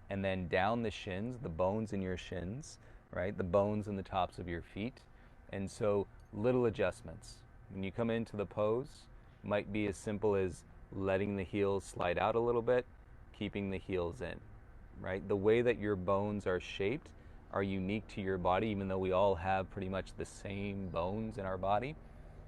and then down the shins, the bones in your shins, right? The bones in the tops of your feet. And so little adjustments. When you come into the pose, might be as simple as letting the heels slide out a little bit, keeping the heels in, right? The way that your bones are shaped are unique to your body, even though we all have pretty much the same bones in our body.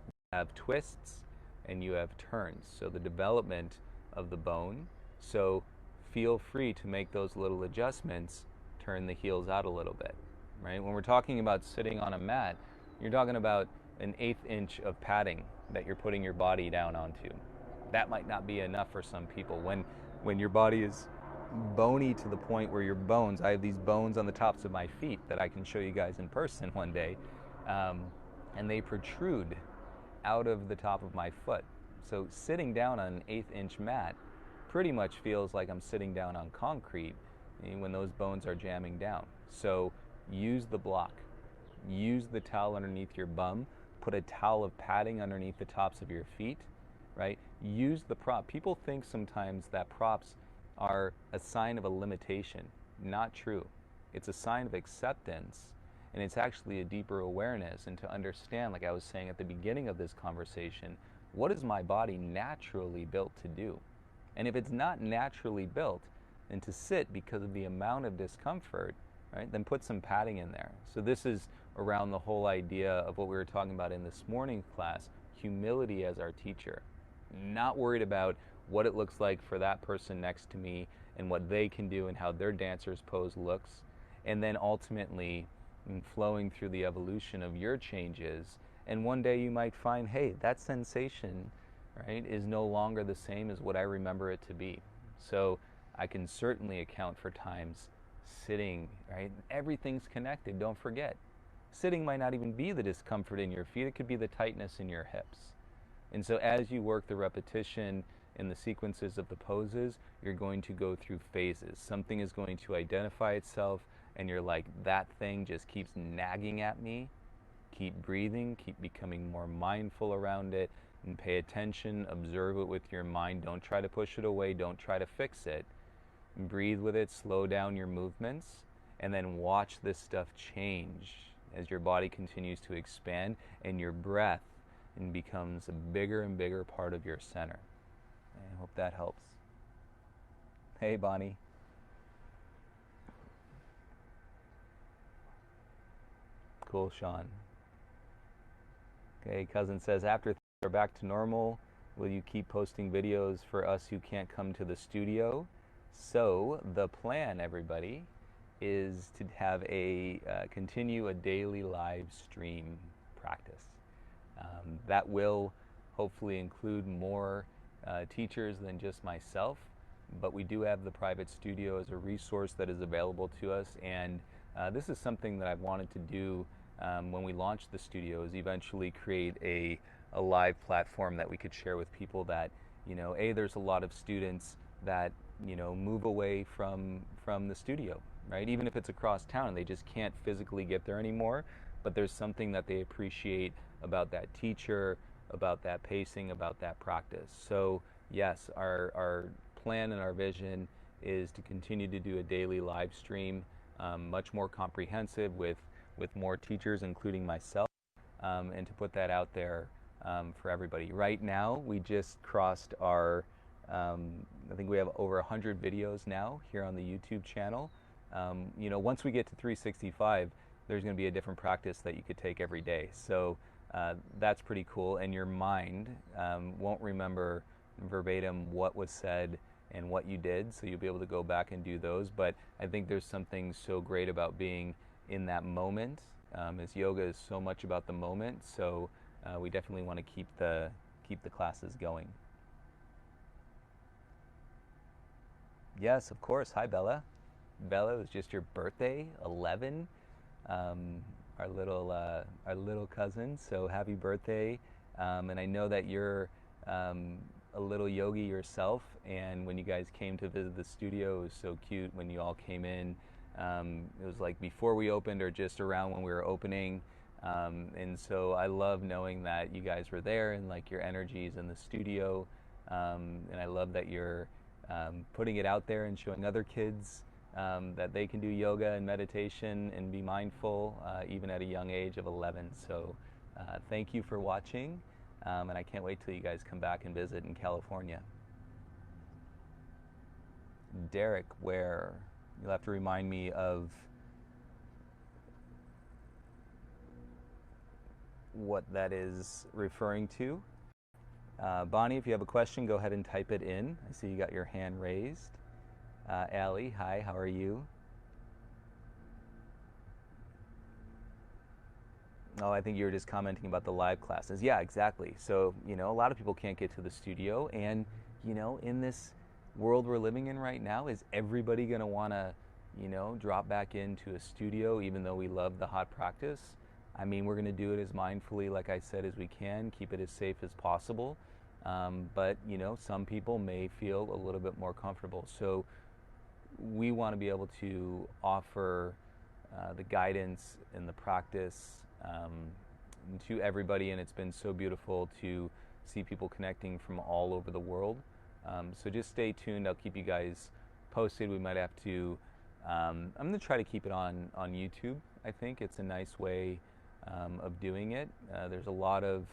You have twists and you have turns. So the development of the bone. So feel free to make those little adjustments, turn the heels out a little bit, right? When we're talking about sitting on a mat, you're talking about an 1/8 inch of padding that you're putting your body down onto. That might not be enough for some people. When your body is bony to the point where your bones, I have these bones on the tops of my feet that I can show you guys in person one day, and they protrude out of the top of my foot. So sitting down on an 1/8 inch mat pretty much feels like I'm sitting down on concrete when those bones are jamming down. So use the block. Use the towel underneath your bum. Put a towel of padding underneath the tops of your feet, right? Use the prop. People think sometimes that props are a sign of a limitation. Not true. It's a sign of acceptance, and it's actually a deeper awareness, and to understand, like I was saying at the beginning of this conversation, what is my body naturally built to do? And if it's not naturally built, then to sit because of the amount of discomfort, right, then put some padding in there. So this is around the whole idea of what we were talking about in this morning's class, humility as our teacher. Not worried about what it looks like for that person next to me and what they can do and how their dancer's pose looks, and then ultimately flowing through the evolution of your changes. And one day you might find, hey, that sensation, right, is no longer the same as what I remember it to be. So I can certainly account for times sitting, right? Everything's connected, don't forget. Sitting might not even be the discomfort in your feet, it could be the tightness in your hips. And so as you work the repetition in the sequences of the poses, you're going to go through phases. Something is going to identify itself, and you're like, that thing just keeps nagging at me. Keep breathing, keep becoming more mindful around it, and pay attention, observe it with your mind. Don't try to push it away, don't try to fix it. Breathe with it, slow down your movements, and then watch this stuff change as your body continues to expand and your breath and becomes a bigger and bigger part of your center. I hope that helps. Hey, Bonnie. Cool, Sean. Okay, cousin says, after things are back to normal, will you keep posting videos for us who can't come to the studio? So the plan, everybody, is to have continue a daily live stream practice. That will hopefully include more teachers than just myself, but we do have the private studio as a resource that is available to us, and this is something that I've wanted to do when we launch the studio, is eventually create a live platform that we could share with people that, there's a lot of students that, move away from the studio, right? Even if it's across town and they just can't physically get there anymore, but there's something that they appreciate about that teacher, about that pacing, about that practice. So yes, our plan and our vision is to continue to do a daily live stream, much more comprehensive with more teachers, including myself, and to put that out there for everybody. Right now, we just crossed our, I think we have over 100 videos now here on the YouTube channel. Once we get to 365, there's going to be a different practice that you could take every day. So that's pretty cool, and your mind won't remember verbatim what was said and what you did, so you'll be able to go back and do those. But I think there's something so great about being in that moment, as yoga is so much about the moment. So we definitely want to keep the classes going. Yes, of course. Hi, Bella. Bella, it was just your birthday, 11. Our little cousin. So happy birthday! And I know that you're a little yogi yourself. And when you guys came to visit the studio, it was so cute when you all came in. It was like before we opened or just around when we were opening. And so I love knowing that you guys were there and like your energies in the studio. And I love that you're putting it out there and showing other kids that they can do yoga and meditation and be mindful even at a young age of 11. So thank you for watching, and I can't wait till you guys come back and visit in California. Derek, where? You'll have to remind me of what that is referring to. Bonnie, if you have a question, go ahead and type it in. I see you got your hand raised. Allie, hi, how are you? Oh, I think you were just commenting about the live classes. Yeah, exactly. So, a lot of people can't get to the studio, and, in this world we're living in right now, is everybody going to want to, drop back into a studio, even though we love the hot practice? I mean, we're going to do it as mindfully, like I said, as we can, keep it as safe as possible. But, some people may feel a little bit more comfortable. So we want to be able to offer the guidance and the practice to everybody, and it's been so beautiful to see people connecting from all over the world. So just stay tuned. I'll keep you guys posted. We might have to, I'm going to try to keep it on YouTube. I think it's a nice way of doing it. There's a lot of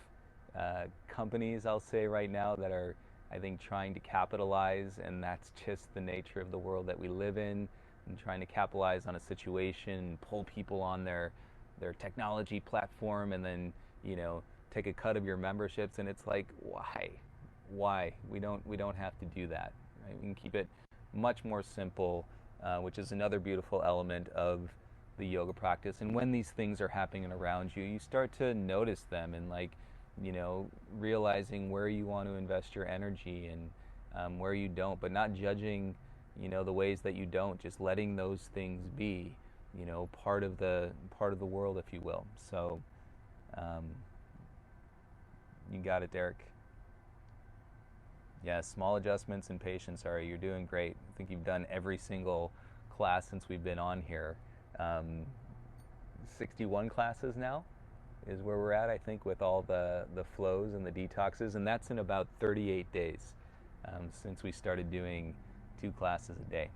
companies, I'll say right now, that are, I think, trying to capitalize, and that's just the nature of the world that we live in, and trying to capitalize on a situation, pull people on their technology platform, and then, take a cut of your memberships. And it's like, why? We don't have to do that, right? We can keep it much more simple, which is another beautiful element of the yoga practice. And when these things are happening around you, you start to notice them, and realizing where you want to invest your energy and where you don't, but not judging, the ways that you don't, just letting those things be. part of the world, if you will. So um, you got it, Derek. Yeah, small adjustments and patience. Sorry, you're doing great. I think you've done every single class since we've been on here. Um, 61 classes now is where we're at, I think, with all the flows and the detoxes, and that's in about 38 days since we started doing 2 classes a day.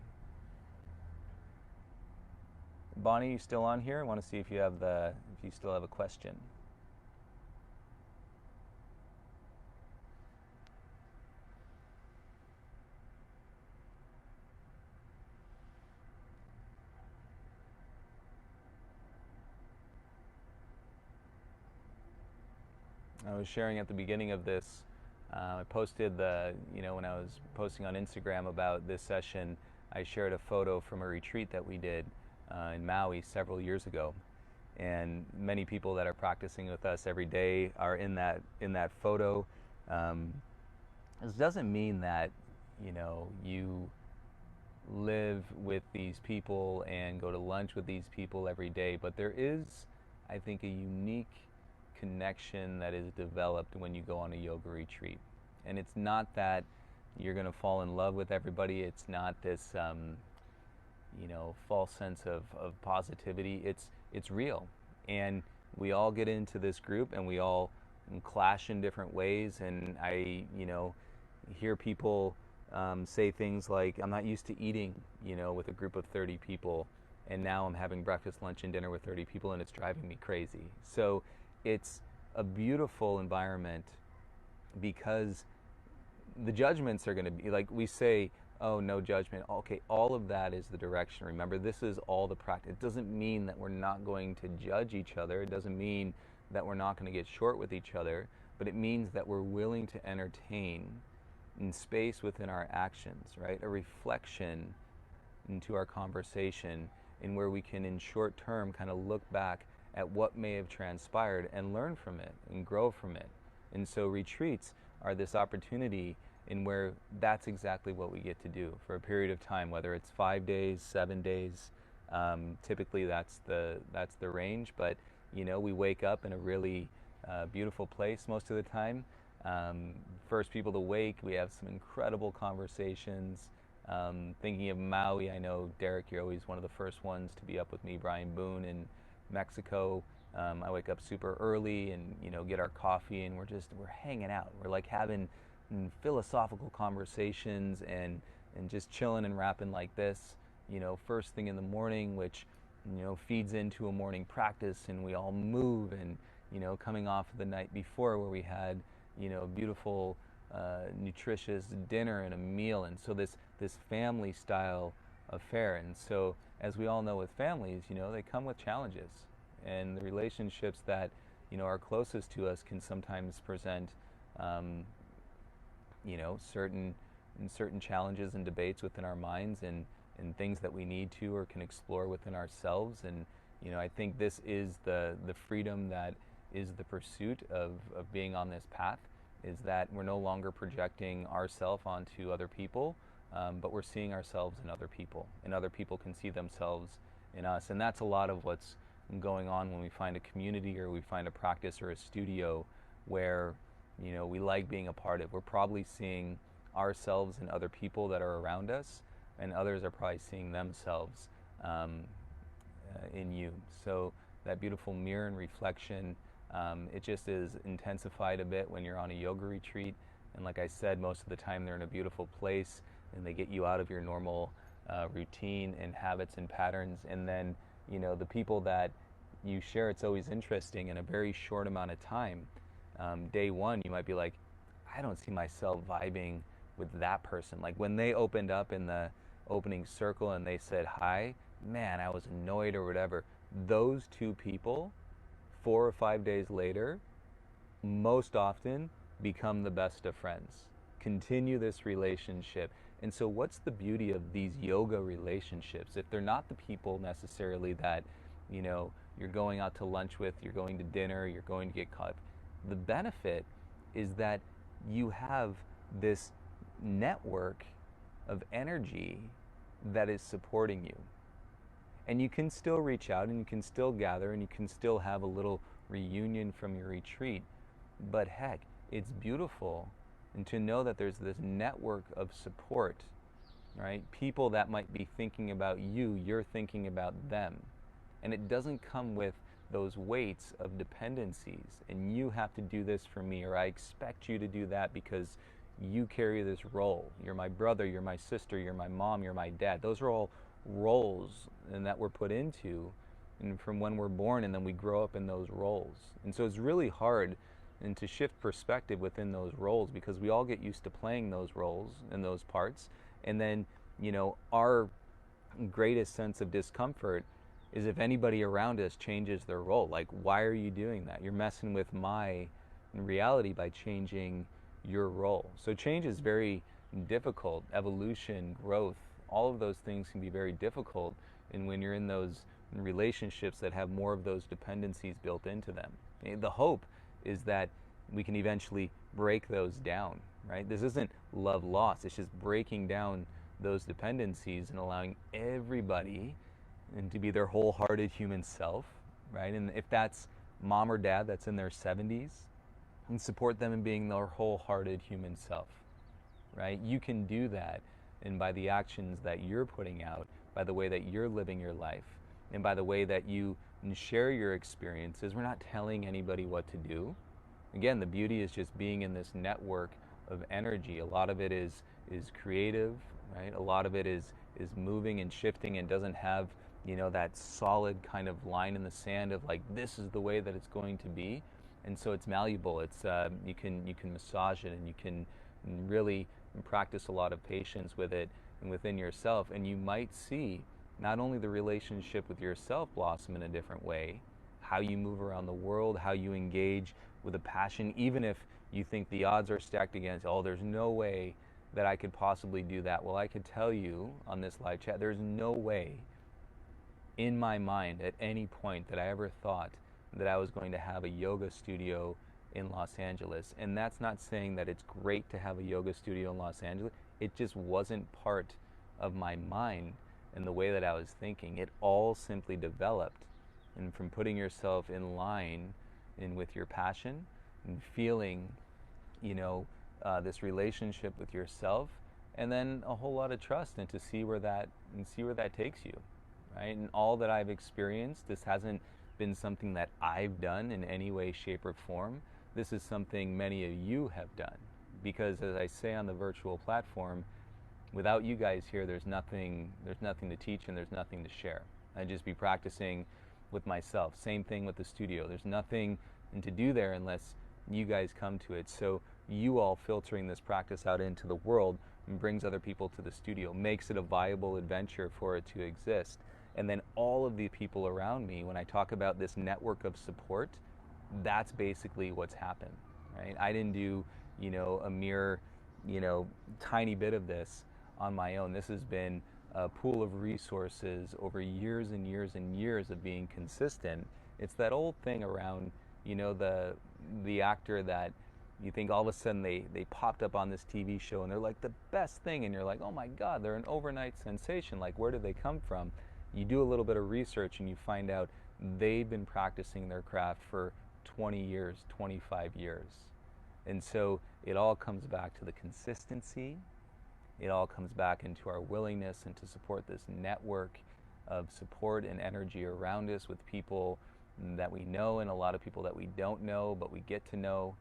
Bonnie, you still on here? I want to see if you still have a question. I was sharing at the beginning of this. I posted when I was posting on Instagram about this session, I shared a photo from a retreat that we did in Maui several years ago. And many people that are practicing with us every day are in that photo. Um, this doesn't mean that, you live with these people and go to lunch with these people every day, but there is, I think, a unique connection that is developed when you go on a yoga retreat. And it's not that you're going to fall in love with everybody. It's not this, false sense of positivity. It's real. And we all get into this group and we all clash in different ways. And I, hear people say things like, I'm not used to eating, with a group of 30 people. And now I'm having breakfast, lunch, and dinner with 30 people, and it's driving me crazy. So it's a beautiful environment because the judgments are going to be like we say, oh, no judgment. Okay, all of that is the direction. Remember, this is all the practice. It doesn't mean that we're not going to judge each other. It doesn't mean that we're not going to get short with each other, but it means that we're willing to entertain in space within our actions, right? A reflection into our conversation in where we can, in short term, kind of look back at what may have transpired and learn from it and grow from it. And so retreats are this opportunity in where that's exactly what we get to do for a period of time, whether it's 5 days, 7 days. Typically, that's the range. But we wake up in a really beautiful place most of the time. First people to wake, we have some incredible conversations. Thinking of Maui, I know, Derek, you're always one of the first ones to be up with me, Brian Boone, in Mexico. I wake up super early and get our coffee, and we're hanging out. We're like having philosophical conversations and just chilling and rapping like this, first thing in the morning, which feeds into a morning practice, and we all move, and coming off of the night before where we had a beautiful nutritious dinner and a meal, and so this family style affair. And so, as we all know with families, they come with challenges, and the relationships that are closest to us can sometimes present certain challenges and debates within our minds, and things that we need to or can explore within ourselves. And I think this is the freedom that is the pursuit of being on this path, is that we're no longer projecting ourselves onto other people, but we're seeing ourselves in other people, and other people can see themselves in us. And that's a lot of what's going on when we find a community or we find a practice or a studio where we like being a part of. We're probably seeing ourselves in other people that are around us, and others are probably seeing themselves in you. So that beautiful mirror and reflection, it just is intensified a bit when you're on a yoga retreat. And like I said, most of the time they're in a beautiful place, and they get you out of your normal routine and habits and patterns. And then the people that you share, it's always interesting in a very short amount of time. Day one, you might be like, I don't see myself vibing with that person. Like when they opened up in the opening circle and they said hi, man, I was annoyed or whatever. Those two people, 4 or 5 days later, most often become the best of friends. Continue this relationship. And so what's the beauty of these yoga relationships? If they're not the people necessarily that, you're going out to lunch with, you're going to dinner, you're going to get caught, the benefit is that you have this network of energy that is supporting you. And you can still reach out and you can still gather and you can still have a little reunion from your retreat. But heck, it's beautiful, and to know that there's this network of support, right? People that might be thinking about you, you're thinking about them. And it doesn't come with those weights of dependencies. And you have to do this for me, or I expect you to do that because you carry this role. You're my brother, you're my sister, you're my mom, you're my dad. Those are all roles and that we're put into and from when we're born, and then we grow up in those roles. And so it's really hard and to shift perspective within those roles, because we all get used to playing those roles and those parts. And then, our greatest sense of discomfort is if anybody around us changes their role. Like, why are you doing that? You're messing with my reality by changing your role. So change is very difficult. Evolution, growth, all of those things can be very difficult. And when you're in those relationships that have more of those dependencies built into them, the hope is that we can eventually break those down, right? This isn't love lost. It's just breaking down those dependencies and allowing everybody and to be their wholehearted human self, right? And if that's mom or dad that's in their 70s, and support them in being their wholehearted human self, right? You can do that, and by the actions that you're putting out, by the way that you're living your life, and by the way that you share your experiences. We're not telling anybody what to do. Again, the beauty is just being in this network of energy. A lot of it is creative, right? A lot of it is moving and shifting and doesn't have, that solid kind of line in the sand of like, this is the way that it's going to be. And so it's malleable. It's you can massage it, and you can really practice a lot of patience with it and within yourself, and you might see not only the relationship with yourself blossom in a different way, how you move around the world, how you engage with a passion, even if you think the odds are stacked against, oh, there's no way that I could possibly do that. Well, I could tell you on this live chat, there's no way in my mind at any point that I ever thought that I was going to have a yoga studio in Los Angeles. And that's not saying that it's great to have a yoga studio in Los Angeles. It just wasn't part of my mind and the way that I was thinking. It all simply developed, and from putting yourself in line and with your passion and feeling, this relationship with yourself, and then a whole lot of trust, and to see where that takes you, right? And all that I've experienced, this hasn't been something that I've done in any way, shape, or form. This is something many of you have done, because as I say on the virtual platform, without you guys here, there's nothing to teach and there's nothing to share. I'd just be practicing with myself. Same thing with the studio. There's nothing to do there unless you guys come to it. So you all filtering this practice out into the world and brings other people to the studio, makes it a viable adventure for it to exist. And then all of the people around me, when I talk about this network of support, that's basically what's happened, right? I didn't do, a mere, tiny bit of this on my own. This has been a pool of resources over years and years and years of being consistent. It's that old thing around, the actor that you think all of a sudden they popped up on this TV show and they're like the best thing, and you're like, oh my God, they're an overnight sensation. Like, where did they come from? You do a little bit of research and you find out they've been practicing their craft for 20 years, 25 years. And so it all comes back to the consistency. It all comes back into our willingness and to support this network of support and energy around us with people that we know and a lot of people that we don't know, but we get to know.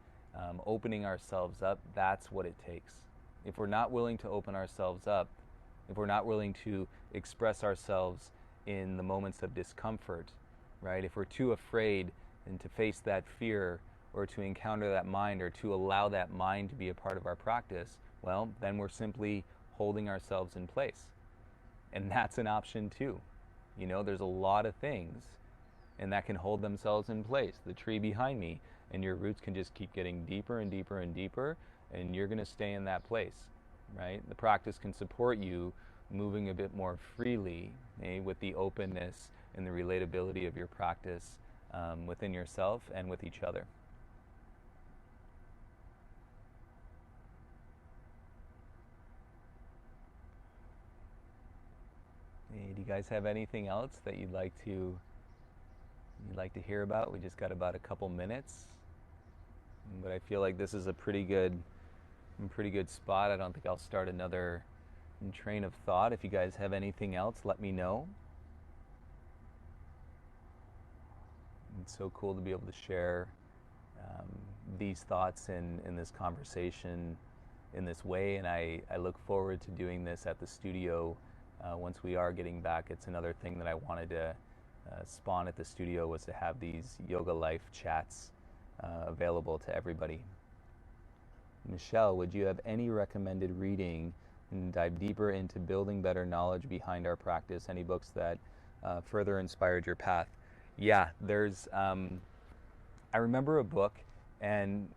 Opening ourselves up, that's what it takes. If we're not willing to open ourselves up, if we're not willing to express ourselves in the moments of discomfort, right? If we're too afraid and to face that fear or to encounter that mind or to allow that mind to be a part of our practice, well, then we're simply holding ourselves in place. And that's an option too. There's a lot of things and that can hold themselves in place. The tree behind me, and your roots can just keep getting deeper and deeper and deeper, and you're going to stay in that place, right? The practice can support you moving a bit more freely, with the openness and the relatability of your practice within yourself and with each other. Do you guys have anything else that you'd like to hear about? We just got about a couple minutes, but I feel like this is a pretty good spot. I don't think I'll start another train of thought. If you guys have anything else, let me know. It's so cool to be able to share these thoughts in this conversation in this way, and I look forward to doing this at the studio once we are getting back. It's another thing that I wanted to spawn at the studio, was to have these Yoga Life chats available to everybody. Michelle, would you have any recommended reading and dive deeper into building better knowledge behind our practice? Any books that further inspired your path? Yeah, there's, I remember a book, and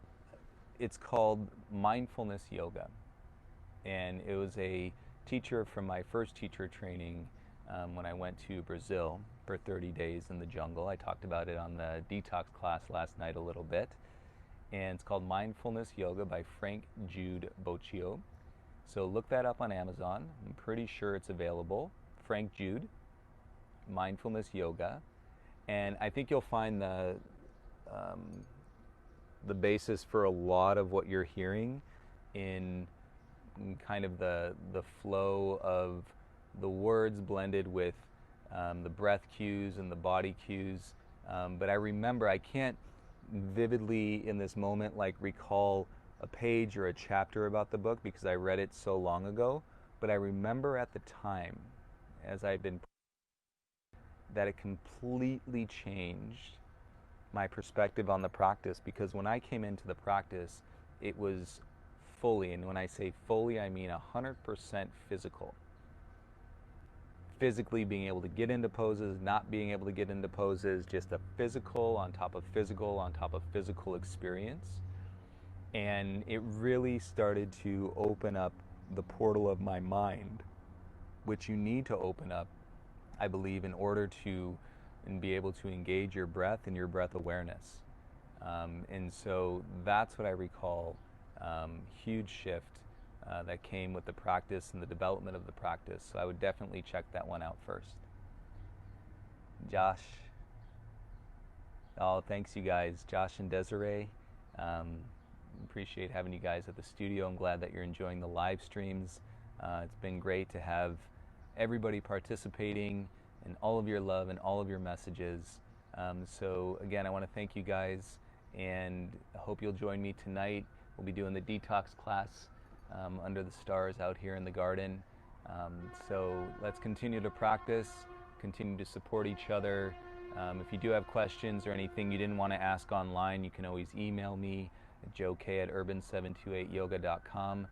it's called Mindfulness Yoga. And it was a teacher from my first teacher training when I went to Brazil for 30 days in the jungle. I talked about it on the detox class last night a little bit. And it's called Mindfulness Yoga by Frank Jude Boccio. So look that up on Amazon. I'm pretty sure it's available. Frank Jude, Mindfulness Yoga. And I think you'll find the basis for a lot of what you're hearing in kind of the flow of the words blended with the breath cues and the body cues. But I remember, I can't vividly in this moment like recall a page or a chapter about the book because I read it so long ago, but I remember at the time, as I've been, that it completely changed my perspective on the practice, because when I came into the practice, it was fully, and when I say fully, I mean 100% physical. Physically being able to get into poses, not being able to get into poses, just a physical on top of physical on top of physical experience. And it really started to open up the portal of my mind, which you need to open up, I believe, in order to and be able to engage your breath and your breath awareness. And so that's what I recall, huge shift that came with the practice and the development of the practice. So I would definitely check that one out first. Josh. Oh, thanks you guys. Josh and Desiree. Appreciate having you guys at the studio. I'm glad that you're enjoying the live streams. It's been great to have everybody participating and all of your love and all of your messages. So again, I want to thank you guys, and I hope you'll join me tonight. We'll be doing the detox class under the stars out here in the garden. So let's continue to practice, continue to support each other. If you do have questions or anything you didn't want to ask online, you can always email me at joek@urban728yoga.com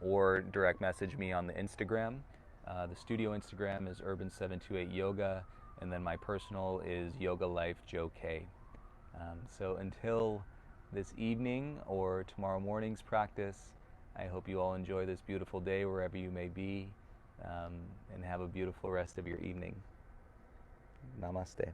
or direct message me on the Instagram. The studio Instagram is urban728yoga, and then my personal is Yoga Life Joe K. So until this evening or tomorrow morning's practice, I hope you all enjoy this beautiful day wherever you may be, and have a beautiful rest of your evening. Namaste.